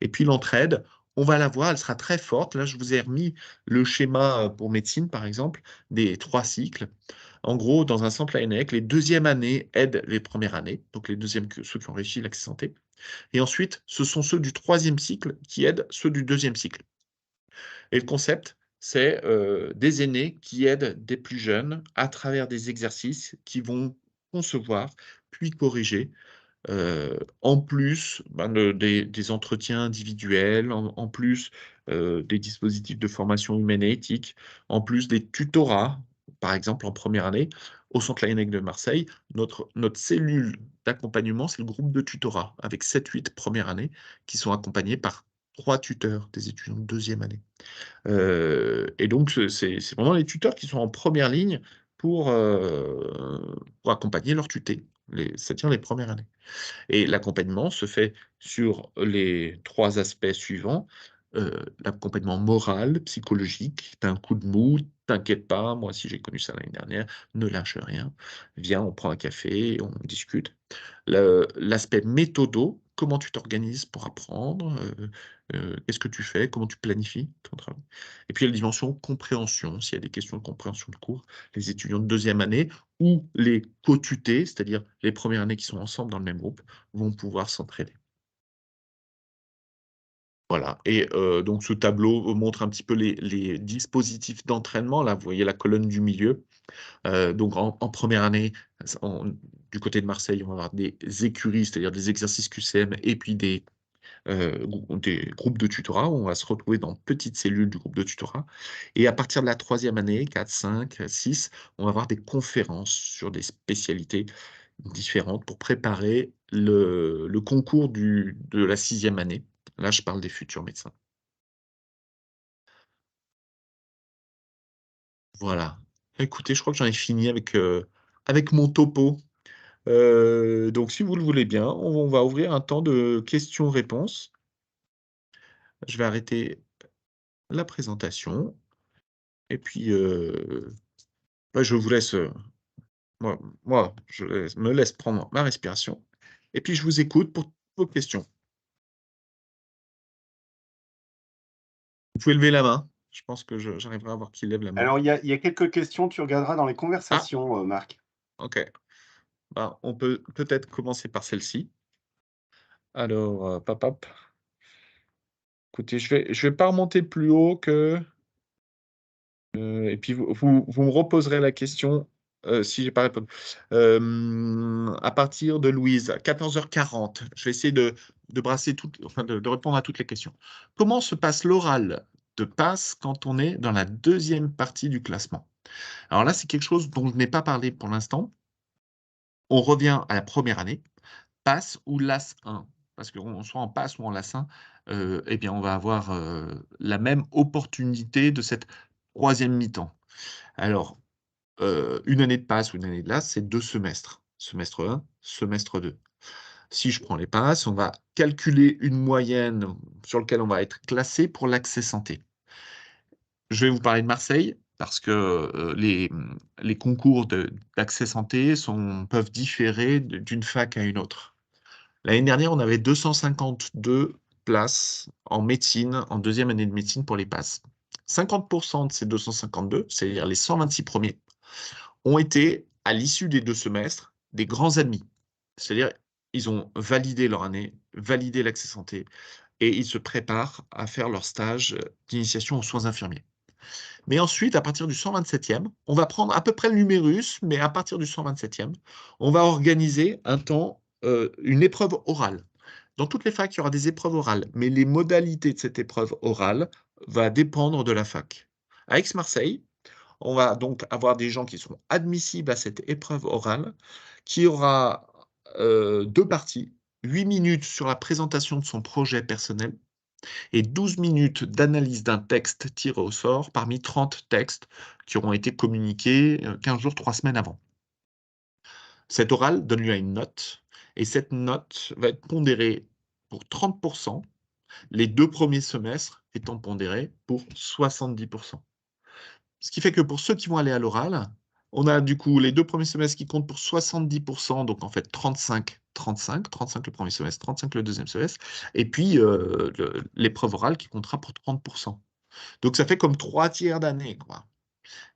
Et puis l'entraide, on va la voir, elle sera très forte. Là, je vous ai remis le schéma pour médecine, par exemple, des 3 cycles. En gros, dans un centre Laennec, les deuxièmes années aident les premières années, donc les deuxièmes, ceux qui ont réussi l'accès santé. Et ensuite, ce sont ceux du troisième cycle qui aident ceux du deuxième cycle. Et le concept, c'est des aînés qui aident des plus jeunes à travers des exercices qui vont concevoir, puis corriger, en plus des entretiens individuels, en plus des dispositifs de formation humaine et éthique, en plus des tutorats. Par exemple, en première année, au Centre Laennec de Marseille, notre cellule d'accompagnement, c'est le groupe de tutorat, avec 7-8 premières années, qui sont accompagnés par 3 tuteurs des étudiants de deuxième année. Et donc, c'est vraiment les tuteurs qui sont en première ligne pour accompagner leurs tutés, c'est-à-dire les premières années. Et l'accompagnement se fait sur les 3 aspects suivants, l'accompagnement moral, psychologique. Tu as un coup de mou, t'inquiète pas, moi aussi j'ai connu ça l'année dernière, ne lâche rien, viens, on prend un café et on discute. L'aspect méthodo, comment tu t'organises pour apprendre, qu'est-ce que tu fais, comment tu planifies ton travail? Et puis il y a la dimension compréhension, s'il y a des questions de compréhension de cours, les étudiants de deuxième année ou les co-tutés, c'est-à-dire les premières années qui sont ensemble dans le même groupe, vont pouvoir s'entraider. Voilà. Et donc ce tableau montre un petit peu les dispositifs d'entraînement. Là, vous voyez la colonne du milieu. Donc en première année, du côté de Marseille, on va avoir des écuries, c'est-à-dire des exercices QCM et puis des groupes de tutorat où on va se retrouver dans petites cellules du groupe de tutorat. Et à partir de la troisième année, 4, 5, 6, on va avoir des conférences sur des spécialités différentes pour préparer le concours de la sixième année. Là, je parle des futurs médecins. Voilà. Écoutez, je crois que j'en ai fini avec mon topo. Donc si vous le voulez bien, on va ouvrir un temps de questions-réponses. Je vais arrêter la présentation et puis, bah, je vous laisse, moi, me laisse prendre ma respiration et puis je vous écoute pour vos questions. Vous pouvez lever la main. Je pense que j'arriverai à voir qui lève la main. Alors, il y a quelques questions, tu regarderas dans les Ah! conversations, Marc. OK. Ben, on peut peut-être commencer par celle-ci. Alors, hop, hop. Écoutez, je vais pas remonter plus haut que, et puis vous me reposerez la question, si j'ai pas répondu. À partir de Louise, à 14h40, je vais essayer de brasser toutes, enfin de répondre à toutes les questions. Comment se passe l'oral de passe quand on est dans la deuxième partie du classement? Alors là, c'est quelque chose dont je n'ai pas parlé pour l'instant. On revient à la première année, passe ou LAS 1, parce qu'on soit en passe ou en LAS 1, eh bien, on va avoir, la même opportunité de cette troisième mi-temps. Alors, une année de passe ou une année de LAS, c'est 2 semestres. Semestre 1, semestre 2. Si je prends les passes, on va calculer une moyenne sur lequel on va être classé pour l'accès santé. Je vais vous parler de Marseille parce que, les concours d'accès santé peuvent différer d'une fac à une autre. L'année dernière, on avait 252 places en médecine, en deuxième année de médecine pour les passes. 50% de ces 252, c'est-à-dire les 126 premiers, ont été, à l'issue des 2 semestres, des grands admis. C'est-à-dire, ils ont validé leur année, validé l'accès santé et ils se préparent à faire leur stage d'initiation aux soins infirmiers. Mais ensuite, à partir du 127e, on va prendre à peu près le numérus, mais à partir du 127e, on va organiser un temps, une épreuve orale. Dans toutes les facs, il y aura des épreuves orales, mais les modalités de cette épreuve orale va dépendre de la fac. À Aix-Marseille, on va donc avoir des gens qui seront admissibles à cette épreuve orale, qui aura 2 parties, 8 minutes sur la présentation de son projet personnel et 12 minutes d'analyse d'un texte tiré au sort parmi 30 textes qui auront été communiqués 15 jours, 3 semaines avant. Cet oral donne lieu à une note et cette note va être pondérée pour 30%, les 2 premiers semestres étant pondérés pour 70%. Ce qui fait que pour ceux qui vont aller à l'oral, on a du coup les 2 premiers semestres qui comptent pour 70%, donc en fait 35 le premier semestre, 35 le deuxième semestre, et puis l'épreuve orale qui comptera pour 30%. Donc ça fait comme 3 tiers d'année, quoi.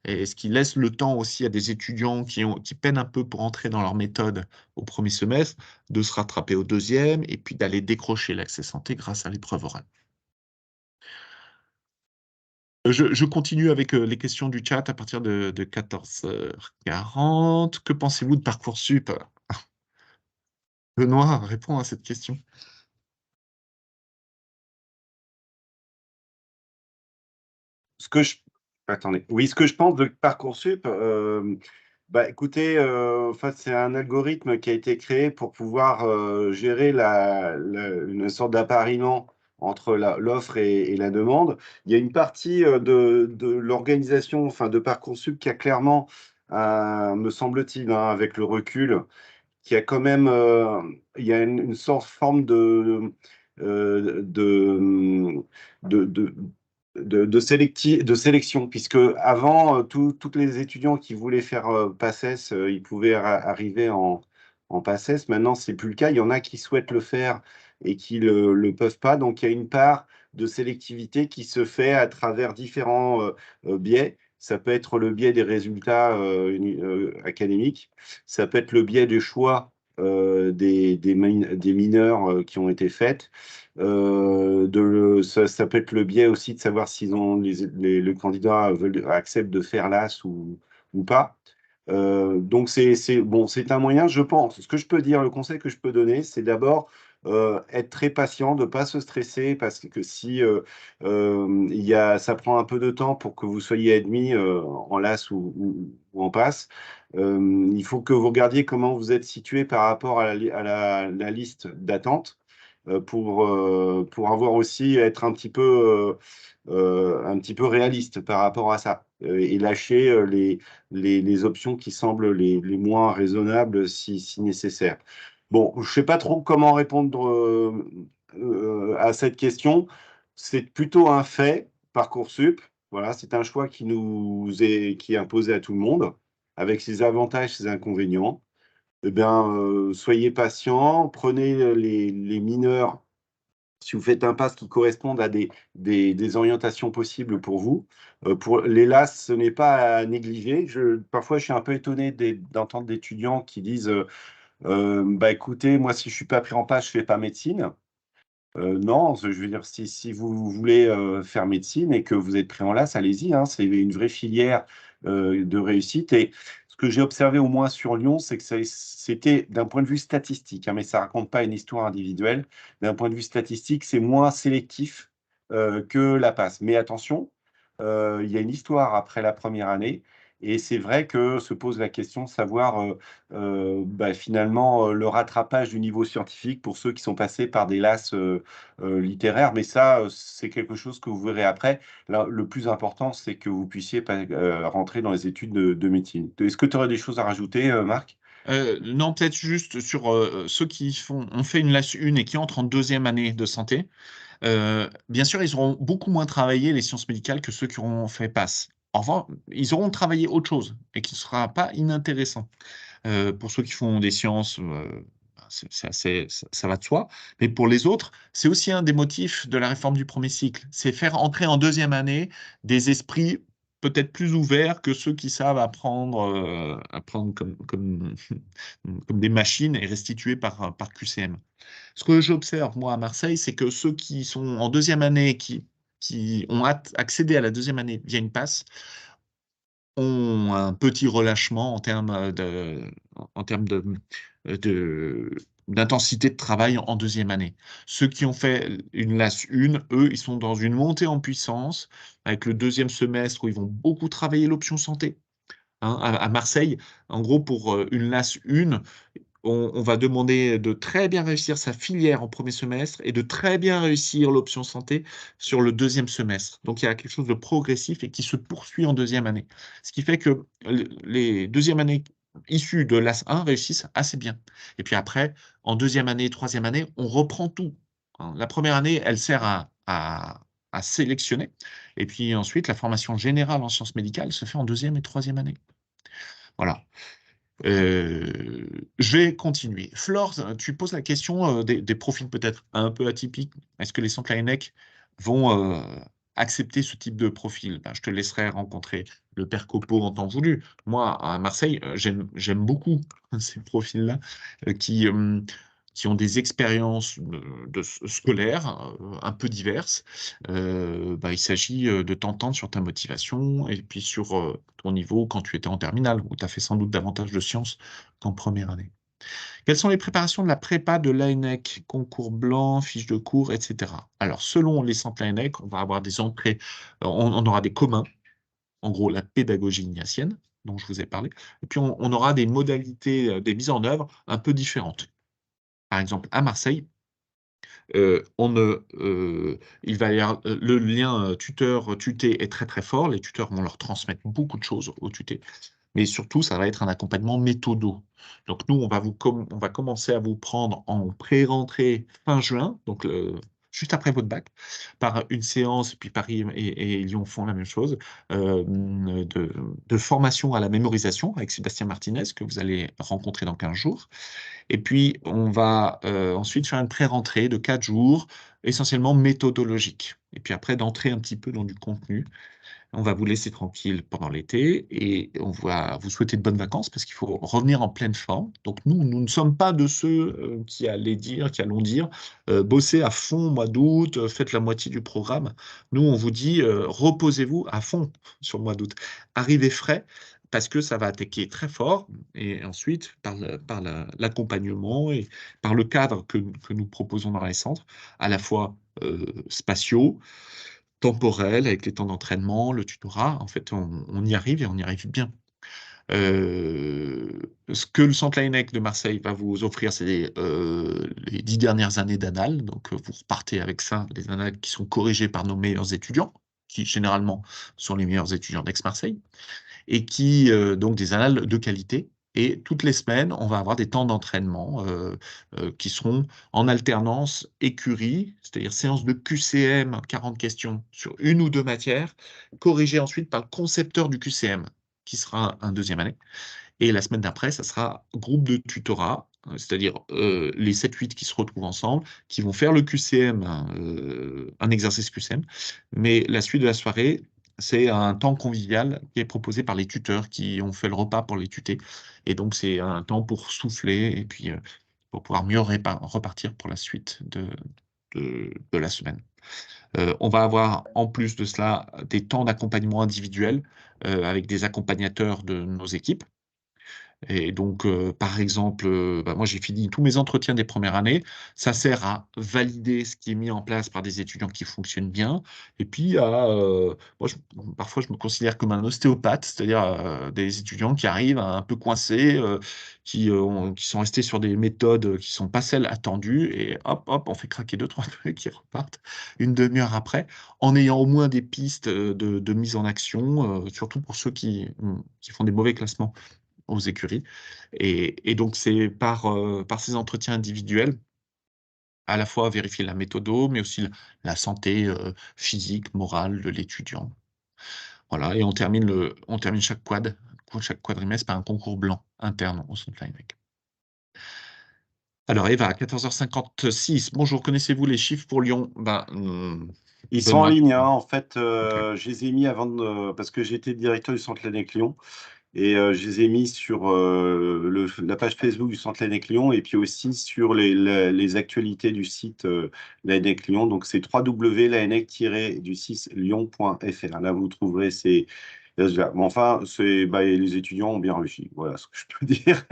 Et ce qui laisse le temps aussi à des étudiants qui peinent un peu pour entrer dans leur méthode au premier semestre, de se rattraper au deuxième, et puis d'aller décrocher l'accès santé grâce à l'épreuve orale. Je continue avec les questions du chat à partir de 14h40. Que pensez-vous de Parcoursup? Benoît, réponds à cette question. Ce que je Attendez. Oui, ce que je pense de Parcoursup, bah, écoutez, enfin, c'est un algorithme qui a été créé pour pouvoir, gérer une sorte d'appariement entre l'offre et la demande. Il y a une partie, de l'organisation, enfin, de Parcoursup qui a clairement, me semble-t-il, hein, avec le recul, qui a quand même, il y a une sorte forme de, mmh, de de sélection, puisque avant, toutes les étudiants qui voulaient faire, PACES, ils pouvaient arriver en PACES. Maintenant, c'est plus le cas. Il y en a qui souhaitent le faire et qui le peuvent pas. Donc, il y a une part de sélectivité qui se fait à travers différents, biais. Ça peut être le biais des résultats, académiques. Ça peut être le biais des choix, des mineurs, qui ont été faits. Ça peut être le biais aussi de savoir s'ils ont le candidat accepte de faire l'AS ou pas. Donc bon, c'est un moyen, je pense. Ce que je peux dire, le conseil que je peux donner, c'est d'abord être très patient, de ne pas se stresser, parce que si ça prend un peu de temps pour que vous soyez admis en LAS ou en passe, il faut que vous regardiez comment vous êtes situé par rapport à la liste d'attente, pour avoir aussi être un petit peu réaliste par rapport à ça, et lâcher les options qui semblent les moins raisonnables si nécessaire. Bon, je ne sais pas trop comment répondre à cette question. C'est plutôt un fait, Parcoursup. Voilà, c'est un choix qui est imposé à tout le monde, avec ses avantages, ses inconvénients. Eh bien, soyez patients, prenez les mineurs si vous faites un pass qui corresponde à des orientations possibles pour vous. Pour les LAS, ce n'est pas à négliger. Parfois, je suis un peu étonné d'entendre des étudiants qui disent bah, écoutez, moi, si je ne suis pas pris en pass, je ne fais pas médecine. Non, je veux dire, si vous voulez faire médecine et que vous êtes pris en LAS, allez-y, hein, c'est une vraie filière de réussite. Et ce que j'ai observé au moins sur Lyon, c'est que c'était d'un point de vue statistique, hein, mais ça raconte pas une histoire individuelle. D'un point de vue statistique, c'est moins sélectif que la passe. Mais attention, il y a une histoire après la première année. Et c'est vrai que se pose la question de savoir bah, finalement le rattrapage du niveau scientifique pour ceux qui sont passés par des LAS littéraires. Mais ça, c'est quelque chose que vous verrez après. Là, le plus important, c'est que vous puissiez rentrer dans les études de médecine. Est-ce que tu aurais des choses à rajouter, Marc? Non, peut-être juste sur ceux qui ont fait une LAS 1 et qui entrent en deuxième année de santé. Bien sûr, ils auront beaucoup moins travaillé les sciences médicales que ceux qui auront fait passe. En revanche, ils auront travaillé autre chose et qui ne sera pas inintéressant. Pour ceux qui font des sciences, ça va de soi. Mais pour les autres, c'est aussi un des motifs de la réforme du premier cycle. C'est faire entrer en deuxième année des esprits peut-être plus ouverts que ceux qui savent apprendre comme des machines et restituer par QCM. Ce que j'observe, moi, à Marseille, c'est que ceux qui sont en deuxième année, qui ont accédé à la deuxième année via une passe, ont un petit relâchement en termes de- d'intensité de travail en deuxième année. Ceux qui ont fait une LAS 1, eux, ils sont dans une montée en puissance avec le deuxième semestre où ils vont beaucoup travailler l'option santé. Hein, à Marseille, en gros, pour une LAS 1, on va demander de très bien réussir sa filière en premier semestre et de très bien réussir l'option santé sur le deuxième semestre. Donc, il y a quelque chose de progressif et qui se poursuit en deuxième année. Ce qui fait que les deuxièmes années issues de l'AS 1 réussissent assez bien. Et puis après, en deuxième année, troisième année, on reprend tout. Hein. La première année, elle sert à sélectionner. Et puis ensuite, la formation générale en sciences médicales se fait en deuxième et troisième année. Voilà. Euh, je vais continuer. Flore, tu poses la question des profils peut-être un peu atypiques. Est-ce que les centres Laennec vont accepter ce type de profil? Ben, je te laisserai rencontrer le père Copeau en temps voulu. Moi, à Marseille, j'aime beaucoup ces profils-là qui ont des expériences scolaires un peu diverses. Ben, il s'agit de t'entendre sur ta motivation et puis sur ton niveau quand tu étais en terminale, où tu as fait sans doute davantage de sciences qu'en première année. Quelles sont les préparations de la prépa de l'AENEC, concours blanc, fiches de cours, etc. Alors, selon les centres l'AENEC, on va avoir des entrées, on aura des communs, en gros la pédagogie ignatienne, dont je vous ai parlé, et puis on aura des modalités, des mises en œuvre un peu différentes. Par exemple, à Marseille, on ne, il va y avoir, le lien tuteur-tuté est très très fort. Les tuteurs vont leur transmettre beaucoup de choses aux tutés, mais surtout, ça va être un accompagnement méthodo. Donc nous, on va commencer à vous prendre en pré-rentrée fin juin, donc juste après votre bac, par une séance, puis Paris et Lyon font la même chose, de formation à la mémorisation avec Sébastien Martinez, que vous allez rencontrer dans 15 jours. Et puis, on va ensuite faire une pré-rentrée de 4 jours, essentiellement méthodologique. Et puis après, d'entrer un petit peu dans du contenu. On va vous laisser tranquille pendant l'été et on va vous souhaiter de bonnes vacances parce qu'il faut revenir en pleine forme. Donc nous ne sommes pas de ceux qui allons dire, bossez à fond au mois d'août, faites la moitié du programme. Nous, on vous dit, reposez-vous à fond sur le mois d'août. Arrivez frais parce que ça va attaquer très fort et ensuite, l'accompagnement et par le cadre que nous proposons dans les centres, à la fois spatiaux, temporel, avec les temps d'entraînement, le tutorat. En fait, on y arrive et on y arrive bien. Ce que le Centre Laennec de Marseille va vous offrir, c'est les 10 dernières années d'annales. Donc, vous repartez avec ça, les annales qui sont corrigées par nos meilleurs étudiants, qui généralement sont les meilleurs étudiants d'Aix-Marseille et qui, donc, des annales de qualité. Et toutes les semaines, on va avoir des temps d'entraînement qui seront en alternance écurie, c'est-à-dire séance de QCM, 40 questions sur une ou deux matières, corrigées ensuite par le concepteur du QCM, qui sera un deuxième année. Et la semaine d'après, ça sera groupe de tutorat, c'est-à-dire les 7-8 qui se retrouvent ensemble, qui vont faire le QCM, un exercice QCM, mais la suite de la soirée, c'est un temps convivial qui est proposé par les tuteurs qui ont fait le repas pour les tutés. Et donc, c'est un temps pour souffler et puis pour pouvoir mieux repartir pour la suite de la semaine. On va avoir en plus de cela des temps d'accompagnement individuel avec des accompagnateurs de nos équipes. Et donc, par exemple, bah, moi j'ai fini tous mes entretiens des premières années. Ça sert à valider ce qui est mis en place par des étudiants qui fonctionnent bien. Et puis, moi, parfois, je me considère comme un ostéopathe, c'est-à-dire des étudiants qui arrivent un peu coincés, qui sont restés sur des méthodes qui ne sont pas celles attendues. Et hop, hop, on fait craquer 2, 3 trucs qui repartent une demi-heure après, en ayant au moins des pistes de mise en action, surtout pour ceux qui font des mauvais classements aux écuries. Et donc, c'est par ces entretiens individuels, à la fois vérifier la méthodo, mais aussi la santé physique, morale de l'étudiant. Voilà, et on termine chaque quadrimestre par un concours blanc interne au centre Linec. Alors, Eva, à 14h56, bonjour, connaissez-vous les chiffres pour Lyon? Ils sont en Donne-moi. ligne, hein. En fait, Ok. je les ai mis parce que j'étais directeur du Centre Lennec Lyon. Et je les ai mis sur la page Facebook du Centre Lennec Lyon et puis aussi sur les actualités du site Lennec Lyon. Donc, c'est www.lennec-du6lyon.fr. Là, vous trouverez ces résultats. Mais enfin, les étudiants ont bien réussi. Voilà ce que je peux dire.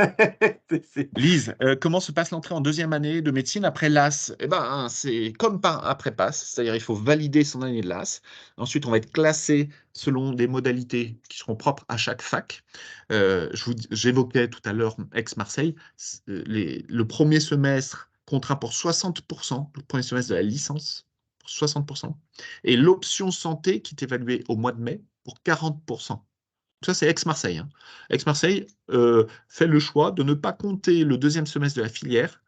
Lise, comment se passe l'entrée en deuxième année de médecine après l'AS? Eh ben, c'est comme après PASS, c'est-à-dire il faut valider son année de l'AS. Ensuite, on va être classé selon des modalités qui seront propres à chaque fac. J'évoquais tout à l'heure Aix-Marseille. Le premier semestre comptera pour 60%, le premier semestre de la licence, pour 60%, et l'option santé qui est évaluée au mois de mai pour 40%. Ça, c'est Aix-Marseille, hein. Aix-Marseille fait le choix de ne pas compter le deuxième semestre de la filière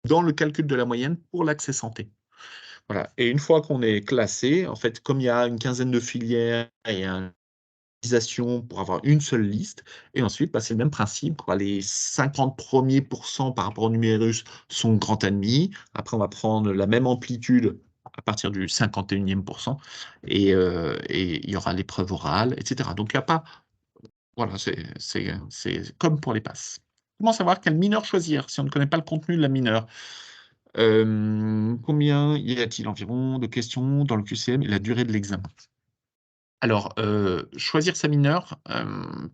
dans le calcul de la moyenne pour l'accès santé. Voilà. Et une fois qu'on est classé, en fait, comme il y a une quinzaine de filières et une organisation pour avoir une seule liste, et ensuite, bah, c'est le même principe, quoi. Les 50 premiers pourcents par rapport au numérus sont grand admis. Après, on va prendre la même amplitude à partir du 51e pourcent, et il y aura l'épreuve orale, etc. Donc, il n'y a pas. Voilà, c'est comme pour les passes. Comment savoir quel mineur choisir si on ne connaît pas le contenu de la mineure? Combien y a-t-il environ de questions dans le QCM et la durée de l'examen? Alors, choisir sa mineure,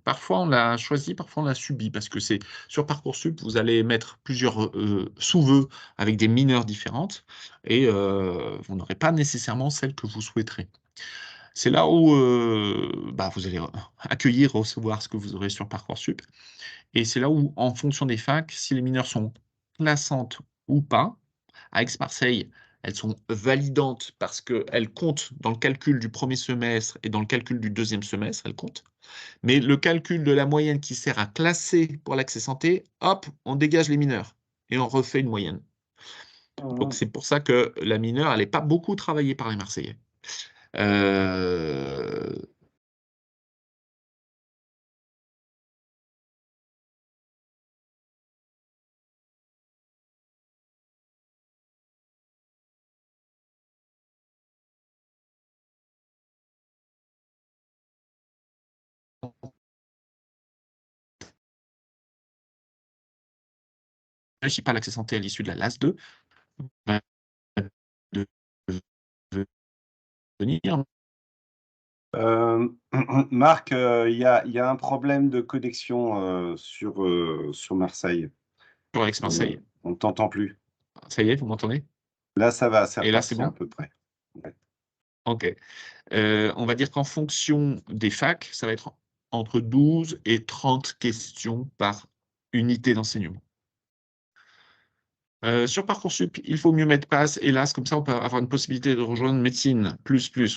parfois on l'a choisi, parfois on l'a subi, parce que c'est sur Parcoursup, vous allez mettre plusieurs sous-vœux avec des mineures différentes, et vous n'aurez pas nécessairement celle que vous souhaiterez. C'est là où vous allez accueillir, recevoir ce que vous aurez sur Parcoursup. Et c'est là où, en fonction des facs, si les mineures sont classantes ou pas, à Aix-Marseille, elles sont validantes parce qu'elles comptent dans le calcul du premier semestre et dans le calcul du deuxième semestre, elles comptent. Mais le calcul de la moyenne qui sert à classer pour l'accès santé, hop, on dégage les mineurs et on refait une moyenne. Donc c'est pour ça que la mineure, elle n'est pas beaucoup travaillée par les Marseillais. Euh, réussit pas l'accès santé à l'issue de la LAS 2, va devenir Marc, il y a un problème de connexion sur Marseille. sur Aix-Marseille. On ne t'entend plus. Ça y est, vous m'entendez? Là, ça va, c'est Et là, c'est reparti à bon? peu près. Ouais. OK. On va dire qu'en fonction des facs, ça va être entre 12 et 30 questions par unité d'enseignement. Sur Parcoursup, il faut mieux mettre passe, hélas, comme ça on peut avoir une possibilité de rejoindre médecine,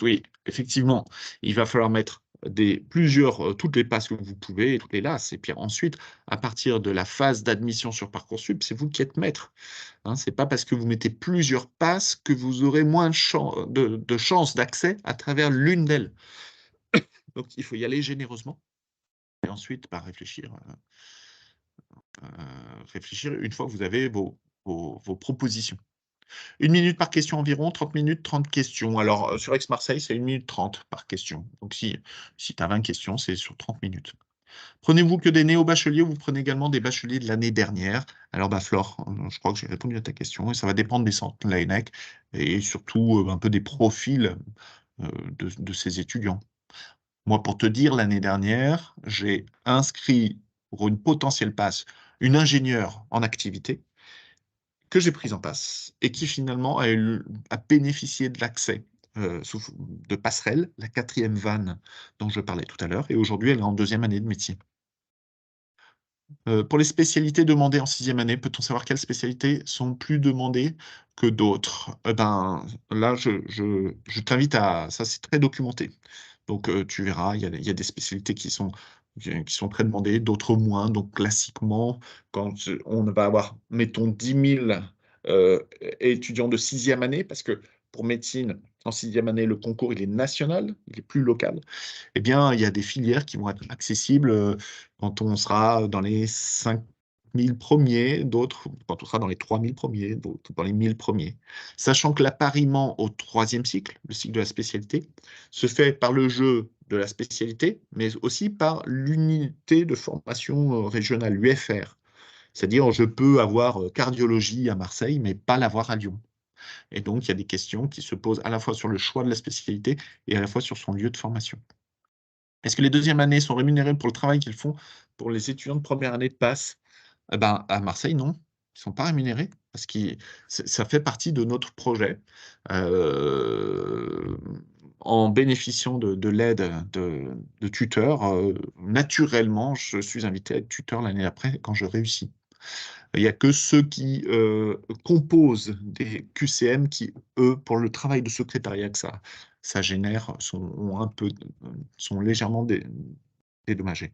oui, effectivement, il va falloir mettre toutes les passes que vous pouvez, et toutes les LAS, et puis ensuite, à partir de la phase d'admission sur Parcoursup, c'est vous qui êtes maître. Hein, c'est pas parce que vous mettez plusieurs passes que vous aurez moins de chances d'accès à travers l'une d'elles. Donc il faut y aller généreusement, et ensuite réfléchir réfléchir une fois que vous avez vos propositions. 1 minute par question environ, 30 minutes, 30 questions. Alors, sur Aix-Marseille, c'est 1 minute 30 par question. Donc si tu as 20 questions, c'est sur 30 minutes. Prenez-vous que des néo-bacheliers ou vous prenez également des bacheliers de l'année dernière? Alors, bah, Flore, je crois que j'ai répondu à ta question et ça va dépendre des centres l'ANEC et surtout, un peu des profils, de ces étudiants. Moi, pour te dire, l'année dernière, j'ai inscrit pour une potentielle passe, une ingénieure en activité que j'ai prise en passe et qui finalement a bénéficié de l'accès de passerelle, la 4e vanne dont je parlais tout à l'heure, et aujourd'hui elle est en 2e année de médecine. Pour les spécialités demandées en 6e année, peut-on savoir quelles spécialités sont plus demandées que d'autres? Ben, là, je t'invite à ça, c'est très documenté. Donc, tu verras, il y a des spécialités qui sont très demandées, d'autres moins. Donc classiquement, quand on va avoir, mettons 10 000 étudiants de 6e année, parce que pour médecine, en 6e année, le concours, il est national, il est plus local. Eh bien, il y a des filières qui vont être accessibles, quand on sera dans les 5 000 premiers, d'autres quand on sera dans les 3 000 premiers, d'autres dans les 1 000 premiers. Sachant que l'appariement au 3e cycle, le cycle de la spécialité, se fait par le jeu de la spécialité, mais aussi par l'unité de formation, régionale, l'UFR. C'est-à-dire, je peux avoir, cardiologie à Marseille, mais pas l'avoir à Lyon. Et donc, il y a des questions qui se posent à la fois sur le choix de la spécialité et à la fois sur son lieu de formation. Est-ce que les 2e années sont rémunérés pour le travail qu'ils font pour les étudiants de 1re année de passe? Eh ben, à Marseille, non. Ils ne sont pas rémunérés parce que ça fait partie de notre projet. Hem, En bénéficiant de l'aide de tuteurs, naturellement, je suis invité à être tuteur l'année d'après quand je réussis. Il n'y a que ceux qui, composent des QCM qui, eux, pour le travail de secrétariat que ça génère, sont légèrement dédommagés.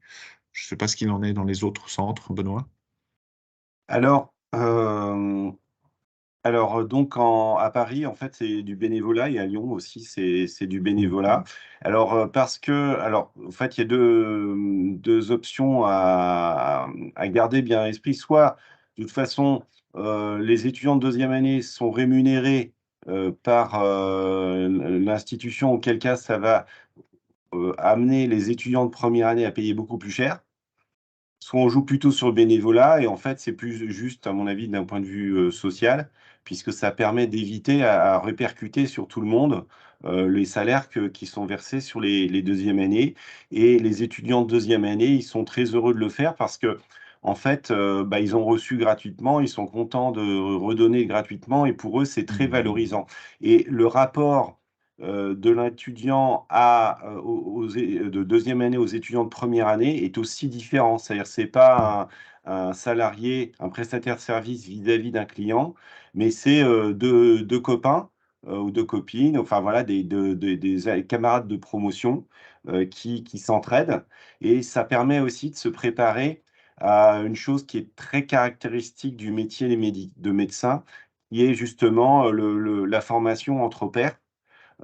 Je ne sais pas ce qu'il en est dans les autres centres, Benoît? Alors, donc à Paris, en fait, c'est du bénévolat et à Lyon aussi, c'est du bénévolat. Alors, parce que alors, en fait, il y a 2 options à garder bien à l'esprit. Soit, de toute façon, les étudiants de 2e année sont rémunérés, par, l'institution, auquel cas ça va, amener les étudiants de 1re année à payer beaucoup plus cher. Soit on joue plutôt sur le bénévolat et en fait, c'est plus juste, à mon avis, d'un point de vue, social, puisque ça permet d'éviter à répercuter sur tout le monde, les salaires qui sont versés sur les 2e années et les étudiants de 2e année, ils sont très heureux de le faire parce qu'en fait, bah, ils ont reçu gratuitement, ils sont contents de redonner gratuitement et pour eux, c'est très valorisant et le rapport, de l'étudiant de 2e année aux étudiants de 1re année est aussi différent. C'est-à-dire, c'est pas un salarié, un prestataire de service vis-à-vis d'un client, mais c'est, 2 copains, ou 2 copines, enfin voilà, des camarades de promotion, qui s'entraident et ça permet aussi de se préparer à une chose qui est très caractéristique du métier de médecin, qui est justement, la formation entre pairs.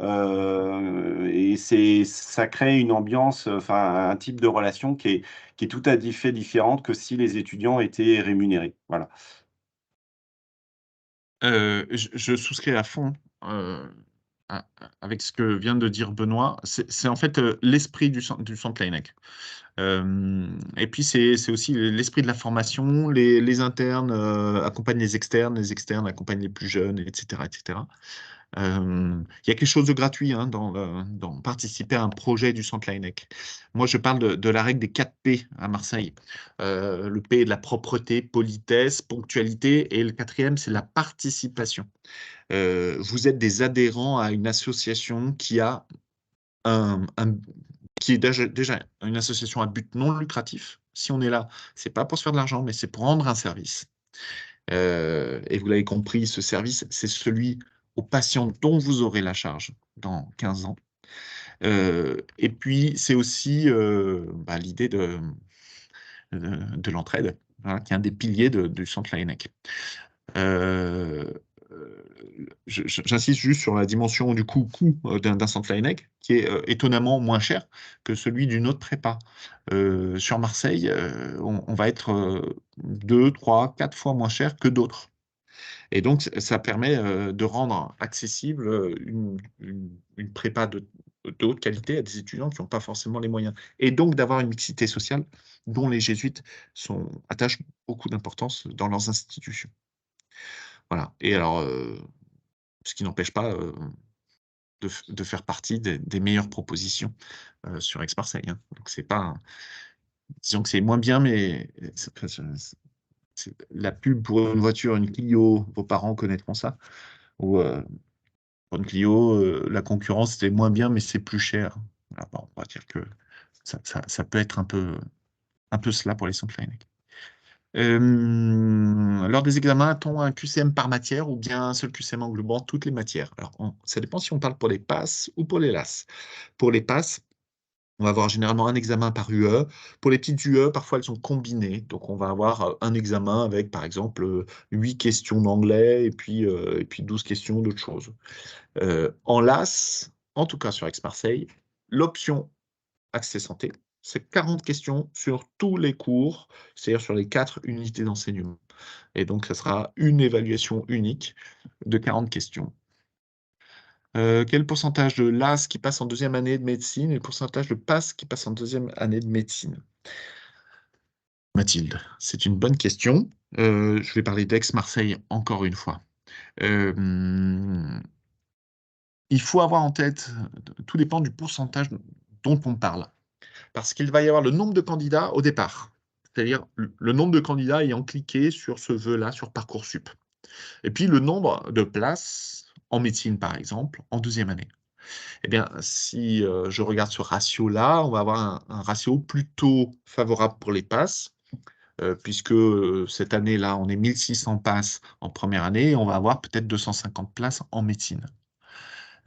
Et ça crée une ambiance, enfin un type de relation qui est tout à fait différente que si les étudiants étaient rémunérés. Voilà. Je souscris à fond, avec ce que vient de dire Benoît. C'est en fait, l'esprit du centre Laennec. Et puis c'est aussi l'esprit de la formation. Les internes, accompagnent les externes accompagnent les plus jeunes et cetera et cetera. Il y a quelque chose de gratuit, hein, dans participer à un projet du centre Laennec. Moi, je parle de la règle des 4 P à Marseille. Le P est de la propreté, politesse, ponctualité et le 4e, c'est la participation. Vous êtes des adhérents à une association qui a un qui est déjà une association à but non lucratif. Si on est là, c'est pas pour se faire de l'argent, mais c'est pour rendre un service. Et vous l'avez compris, ce service, c'est celui aux patients dont vous aurez la charge dans 15 ans. Et puis c'est aussi, bah, l'idée de l'entraide, voilà, qui est un des piliers du centre Laennec. Heu, j'insiste juste sur la dimension du coût d'un centre Laennec, qui est étonnamment moins cher que celui d'une autre prépa. Sur Marseille, on va être 2, 3, 4 fois moins cher que d'autres. Et donc, ça permet de rendre accessible une prépa de haute qualité à des étudiants qui n'ont pas forcément les moyens. Et donc, d'avoir une mixité sociale dont les jésuites attachent beaucoup d'importance dans leurs institutions. Voilà. Et alors, ce qui n'empêche pas de faire partie des meilleures propositions sur Aix-Marseille. Hein. Donc, c'est pas. Disons que c'est moins bien, mais c'est la pub pour une voiture, une Clio, vos parents connaîtront ça. Ou pour une Clio, la concurrence, c'est moins bien, mais c'est plus cher. Voilà, bon, on va dire que ça peut être un peu cela pour les centres Laennec. Lors des examens, a-t-on un QCM par matière ou bien un seul QCM englobant toutes les matières? Alors, ça dépend si on parle pour les PASS ou pour les LAS. Pour les PASS, on va avoir généralement un examen par UE. Pour les petites UE, parfois elles sont combinées. Donc on va avoir un examen avec, par exemple, 8 questions d'anglais et puis 12 questions d'autres choses. En LAS, en tout cas sur Aix-Marseille, l'option Accès Santé, c'est 40 questions sur tous les cours, c'est-à-dire sur les 4 unités d'enseignement. Et donc, ça sera une évaluation unique de 40 questions. Quel pourcentage de LAS qui passe en deuxième année de médecine et le pourcentage de PASS qui passe en deuxième année de médecine? Mathilde, c'est une bonne question. Je vais parler d'Aix-Marseille encore une fois. Il faut avoir en tête, tout dépend du pourcentage dont on parle. Parce qu'il va y avoir le nombre de candidats au départ, c'est-à-dire le nombre de candidats ayant cliqué sur ce vœu-là sur Parcoursup. Et puis le nombre de places en médecine, par exemple, en deuxième année. Eh bien, si je regarde ce ratio-là, on va avoir un ratio plutôt favorable pour les passes, puisque cette année-là, on est 1600 passes en première année, et on va avoir peut-être 250 places en médecine.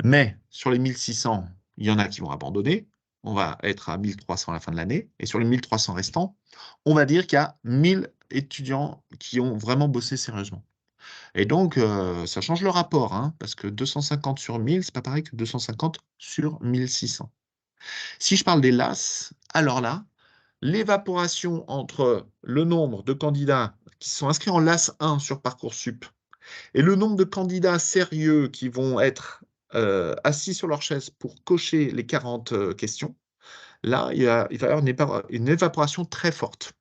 Mais sur les 1600, il y en a qui vont abandonner. On va être à 1300 à la fin de l'année. Et sur les 1300 restants, on va dire qu'il y a 1000 étudiants qui ont vraiment bossé sérieusement. Et donc, ça change le rapport, hein, parce que 250 sur 1000, c'est pas pareil que 250 sur 1600. Si je parle des LAS, alors là, l'évaporation entre le nombre de candidats qui sont inscrits en LAS 1 sur Parcoursup et le nombre de candidats sérieux qui vont être assis sur leur chaise pour cocher les 40 questions, là, il va y avoir une évaporation très forte.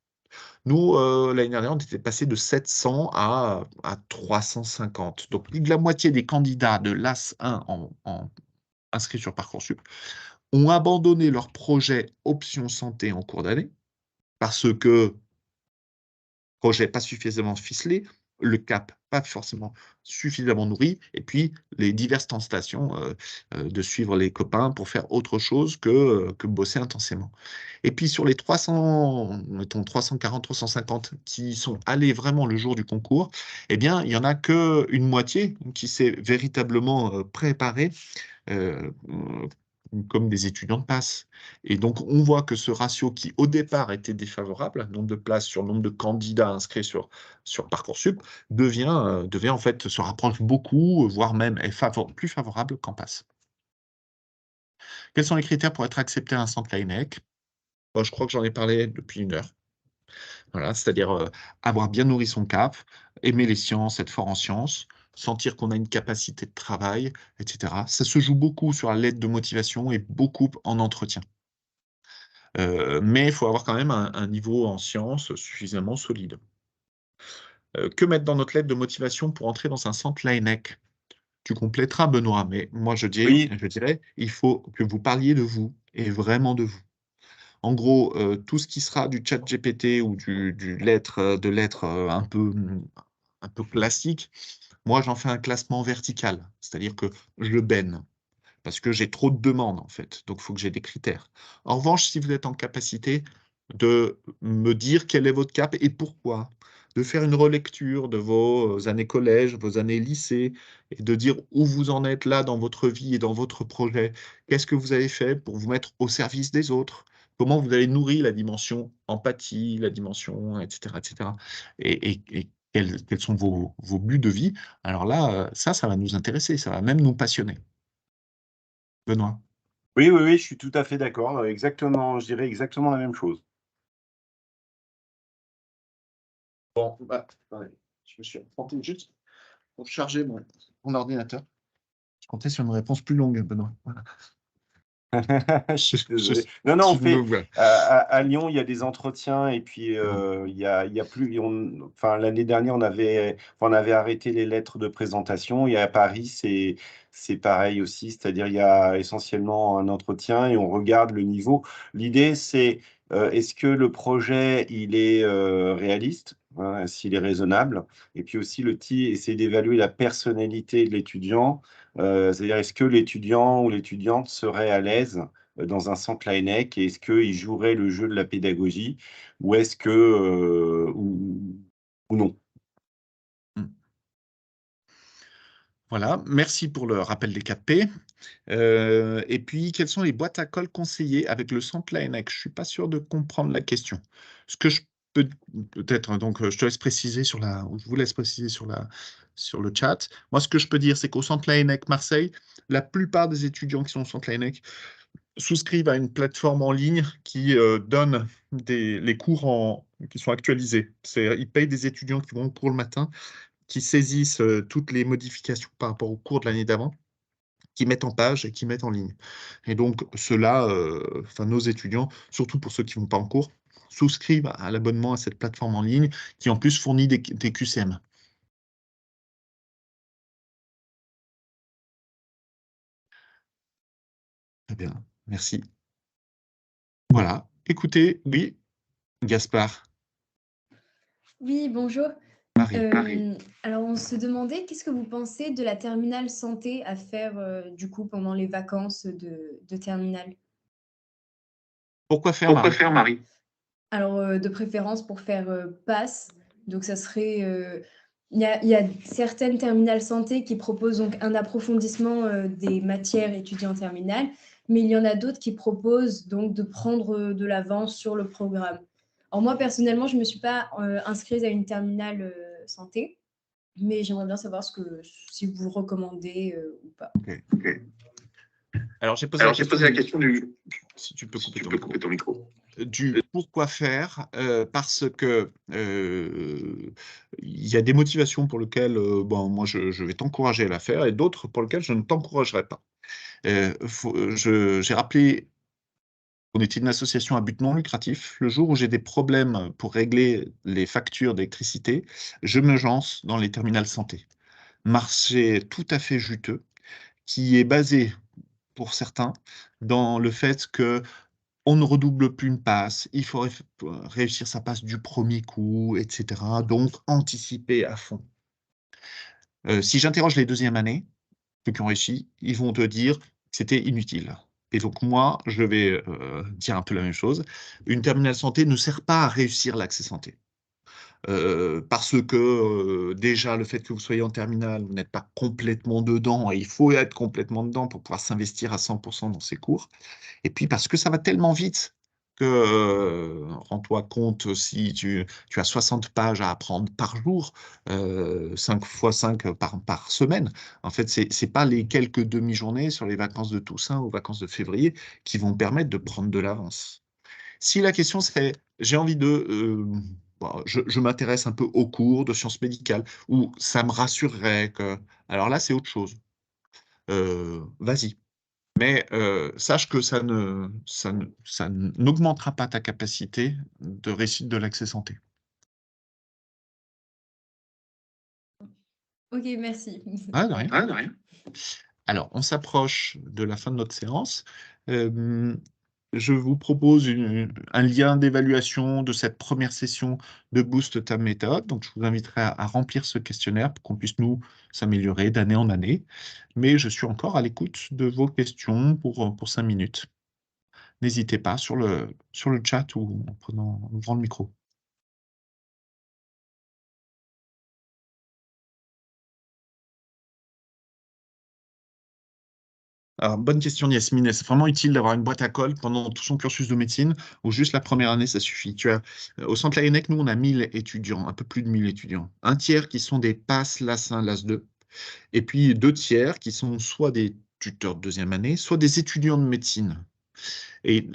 Nous, l'année dernière, on était passé de 700 à 350. Donc, plus de la moitié des candidats de l'AS 1 inscrits sur Parcoursup ont abandonné leur projet option santé en cours d'année parce que projet pas suffisamment ficelé, le cap pas forcément suffisamment nourri, et puis les diverses tentations de suivre les copains pour faire autre chose que bosser intensément. Et puis sur les 300, mettons 340, 350 qui sont allés vraiment le jour du concours, eh bien, il n'y en a qu'une moitié qui s'est véritablement préparée euh, comme des étudiants de passe. Et donc, on voit que ce ratio qui, au départ, était défavorable, nombre de places sur nombre de candidats inscrits sur Parcoursup, devient en fait, se rapproche beaucoup, voire même est plus favorable qu'en passe. Quels sont les critères pour être accepté à un centre Laennec? Bon, je crois que j'en ai parlé depuis 1 heure. Voilà, c'est-à-dire avoir bien nourri son cap, aimer les sciences, être fort en sciences, sentir qu'on a une capacité de travail, etc. Ça se joue beaucoup sur la lettre de motivation et beaucoup en entretien. Mais il faut avoir quand même un niveau en sciences suffisamment solide. Que mettre dans notre lettre de motivation pour entrer dans un centre Laennec? Tu compléteras, Benoît, mais moi je Oui, dirais, il faut que vous parliez de vous et vraiment de vous. En gros, tout ce qui sera du chat GPT ou de lettres un peu classique, moi j'en fais un classement vertical, c'est-à-dire que je le benne parce que j'ai trop de demandes en fait, donc il faut que j'ai des critères. En revanche, si vous êtes en capacité de me dire quel est votre cap et pourquoi, de faire une relecture de vos années collège, vos années lycée, et de dire où vous en êtes là dans votre vie et dans votre projet, qu'est-ce que vous avez fait pour vous mettre au service des autres, comment vous avez nourri la dimension empathie, la dimension, etc., etc. Et quels sont vos buts de vie. Alors là, ça va nous intéresser, ça va même nous passionner. Benoît? Oui, oui, oui, je suis tout à fait d'accord. Exactement, je dirais exactement la même chose. Bon, attendez, je me suis planté juste pour charger mon ordinateur. Je comptais sur une réponse plus longue, Benoît. Voilà. Je suis Je désolé. Non, non, on fait voilà. à Lyon, il y a des entretiens et puis il y a plus. Enfin, l'année dernière, on avait arrêté les lettres de présentation. Et à Paris, c'est pareil aussi, c'est-à-dire il y a essentiellement un entretien et on regarde le niveau. L'idée, c'est est-ce que le projet il est réaliste, hein, s'il est raisonnable, et puis aussi essayer d'évaluer la personnalité de l'étudiant. C'est-à-dire, est-ce que l'étudiant ou l'étudiante serait à l'aise dans un centre Laennec et est-ce qu'il jouerait le jeu de la pédagogie ou est-ce que ou non? Mmh. Voilà, merci pour le rappel des 4 P. Et puis, quelles sont les boîtes à colle conseillées avec le centre Laennec? Je suis pas sûr de comprendre la question. Ce que je peux peut-être, donc, je te laisse préciser ou je vous laisse préciser sur le chat. Moi, ce que je peux dire, c'est qu'au centre Laennec Marseille, la plupart des étudiants qui sont au centre Laennec souscrivent à une plateforme en ligne qui donne les cours qui sont actualisés. Ils payent des étudiants qui vont au cours le matin, qui saisissent toutes les modifications par rapport au cours de l'année d'avant, qui mettent en page et qui mettent en ligne. Et donc, ceux-là, enfin nos étudiants, surtout pour ceux qui ne vont pas en cours, souscrivent à l'abonnement à cette plateforme en ligne qui en plus fournit des QCM. Très bien, merci. Voilà, écoutez, oui, Gaspard, Oui, bonjour. Marie. Alors, on se demandait, qu'est-ce que vous pensez de la terminale santé à faire du coup pendant les vacances de terminale? Pourquoi faire, Marie? Marie? Alors, de préférence pour faire passe. Donc, ça serait. Il y a certaines terminales santé qui proposent donc un approfondissement des matières étudiées en terminale, mais il y en a d'autres qui proposent donc de prendre de l'avance sur le programme. Alors, moi, personnellement, je ne me suis pas inscrite à une terminale santé, mais j'aimerais bien savoir si vous le recommandez ou pas. Ok. Alors, j'ai posé la question si tu peux couper ton micro. Du pourquoi faire, parce que il y a des motivations pour lesquelles bon, moi je vais t'encourager à la faire et d'autres pour lesquelles je ne t'encouragerai pas. J'ai rappelé qu'on était une association à but non lucratif. Le jour où j'ai des problèmes pour régler les factures d'électricité, je me lance dans les terminales santé. Marché tout à fait juteux, qui est basé, pour certains, dans le fait que on ne redouble plus une passe, il faut réussir sa passe du premier coup, etc. Donc, anticiper à fond. Si j'interroge les deuxièmes années, ceux qui ont réussi, ils vont te dire que c'était inutile. Et donc, moi, je vais dire un peu la même chose. Une terminale santé ne sert pas à réussir l'accès santé. Parce que déjà, le fait que vous soyez en terminale, vous n'êtes pas complètement dedans, et il faut être complètement dedans pour pouvoir s'investir à 100% dans ces cours. Et puis parce que ça va tellement vite que, rends-toi compte, si tu as 60 pages à apprendre par jour, 5 fois 5 par semaine, en fait, c'est pas les quelques demi-journées sur les vacances de Toussaint ou vacances de février qui vont permettre de prendre de l'avance. Si la question serait, j'ai envie bon, je m'intéresse un peu aux cours de sciences médicales, ou ça me rassurerait que, alors là, c'est autre chose. Vas-y. Mais sache que ça n'augmentera pas ta capacité de réussite de l'accès santé. Ok, merci. Ah, de rien. De rien. Alors, on s'approche de la fin de notre séance. Euh, je vous propose un lien d'évaluation de cette première session de Boost ta méthode. Donc, je vous inviterai à remplir ce questionnaire pour qu'on puisse nous s'améliorer d'année en année. Mais je suis encore à l'écoute de vos questions pour 5 minutes. N'hésitez pas sur le chat ou en ouvrant le micro. Alors, bonne question, Yasmine. Est-ce vraiment utile d'avoir une boîte à colle pendant tout son cursus de médecine ou juste la première année, ça suffit? Au centre Laennec, nous, on a 1000 étudiants, un peu plus de 1000 étudiants. Un tiers qui sont des PASS, LAS1, LAS2, et puis 2 tiers qui sont soit des tuteurs de deuxième année, soit des étudiants de médecine. Et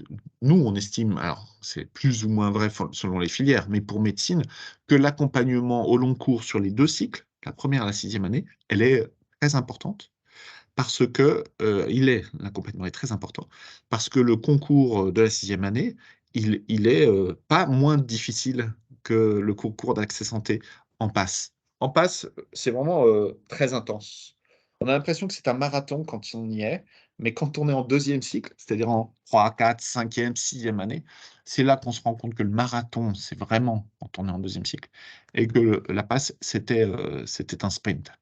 nous, on estime, alors c'est plus ou moins vrai selon les filières, mais pour médecine, que l'accompagnement au long cours sur les 2 cycles, la première et la 6e année, elle est très importante parce que l'accompagnement est très important, parce que le concours de la 6e année, il est pas moins difficile que le concours d'accès santé en passe. En passe, c'est vraiment très intense. On a l'impression que c'est un marathon quand on y est, mais quand on est en 2e cycle, c'est-à-dire en 3, 4, 5e, 6e année, c'est là qu'on se rend compte que le marathon, c'est vraiment quand on est en 2e cycle, et que la passe, c'était un sprint.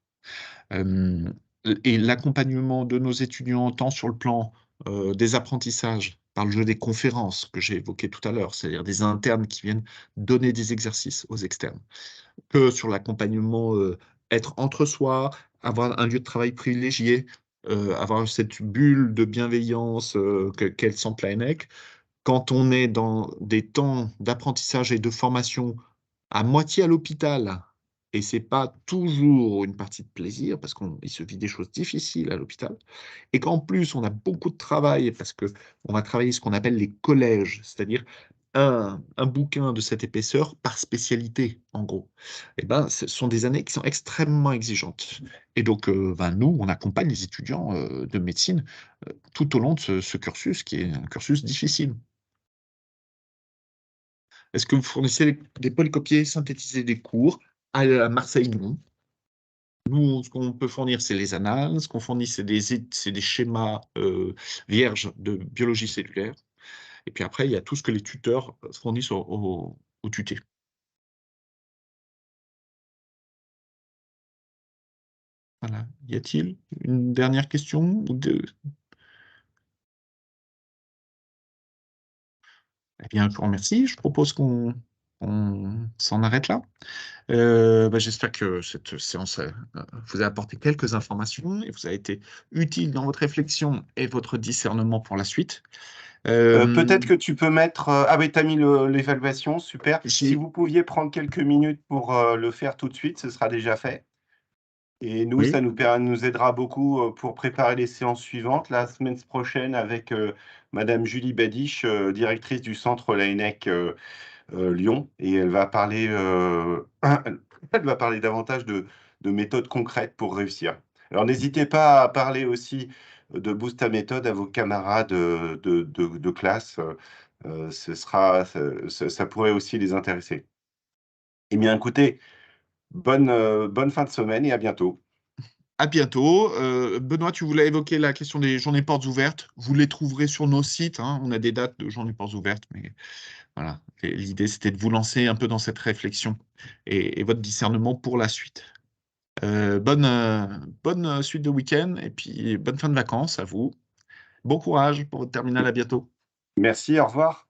Euh, et l'accompagnement de nos étudiants, tant sur le plan des apprentissages, par le jeu des conférences que j'ai évoquées tout à l'heure, c'est-à-dire des internes qui viennent donner des exercices aux externes, que sur l'accompagnement, être entre soi, avoir un lieu de travail privilégié, avoir cette bulle de bienveillance qu'est le Centre Laennec. Quand on est dans des temps d'apprentissage et de formation à moitié à l'hôpital, et c'est pas toujours une partie de plaisir, parce qu'il se vit des choses difficiles à l'hôpital, et qu'en plus on a beaucoup de travail, parce qu'on va travailler ce qu'on appelle les collèges, c'est-à-dire un bouquin de cette épaisseur par spécialité, en gros. Et ben, ce sont des années qui sont extrêmement exigeantes. Et donc, nous, on accompagne les étudiants de médecine tout au long de ce cursus, qui est un cursus difficile. Est-ce que vous fournissez des polycopiés synthétisés des cours? À Marseille, non. Nous, ce qu'on peut fournir, c'est les annales. Ce qu'on fournit, c'est des schémas vierges de biologie cellulaire. Et puis après, il y a tout ce que les tuteurs fournissent aux tutés. Voilà. Y a-t-il une dernière question ou deux? Eh bien, je vous remercie. Je propose qu'on s'en arrête là. J'espère que cette séance vous a apporté quelques informations et vous a été utile dans votre réflexion et votre discernement pour la suite. Peut-être que tu peux mettre. Ah oui, tu as mis l'évaluation, super. Si J'ai- vous pouviez prendre quelques minutes pour le faire tout de suite, ce sera déjà fait. Et nous, Oui, ça nous aidera beaucoup pour préparer les séances suivantes. La semaine prochaine, avec Madame Julie Badiche, directrice du centre Laennec Lyon, et elle va parler, elle va parler davantage de méthodes concrètes pour réussir. Alors, n'hésitez pas à parler aussi de Boost ta méthode à vos camarades de classe. Ça pourrait aussi les intéresser. Eh bien, écoutez, bonne fin de semaine et à bientôt. à bientôt. Benoît, tu voulais évoquer la question des journées portes ouvertes. Vous les trouverez sur nos sites, hein. On a des dates de journées portes ouvertes, mais voilà. L'idée, c'était de vous lancer un peu dans cette réflexion et votre discernement pour la suite. Bonne suite de week-end et puis bonne fin de vacances à vous. Bon courage pour votre terminale, à bientôt. Merci, au revoir.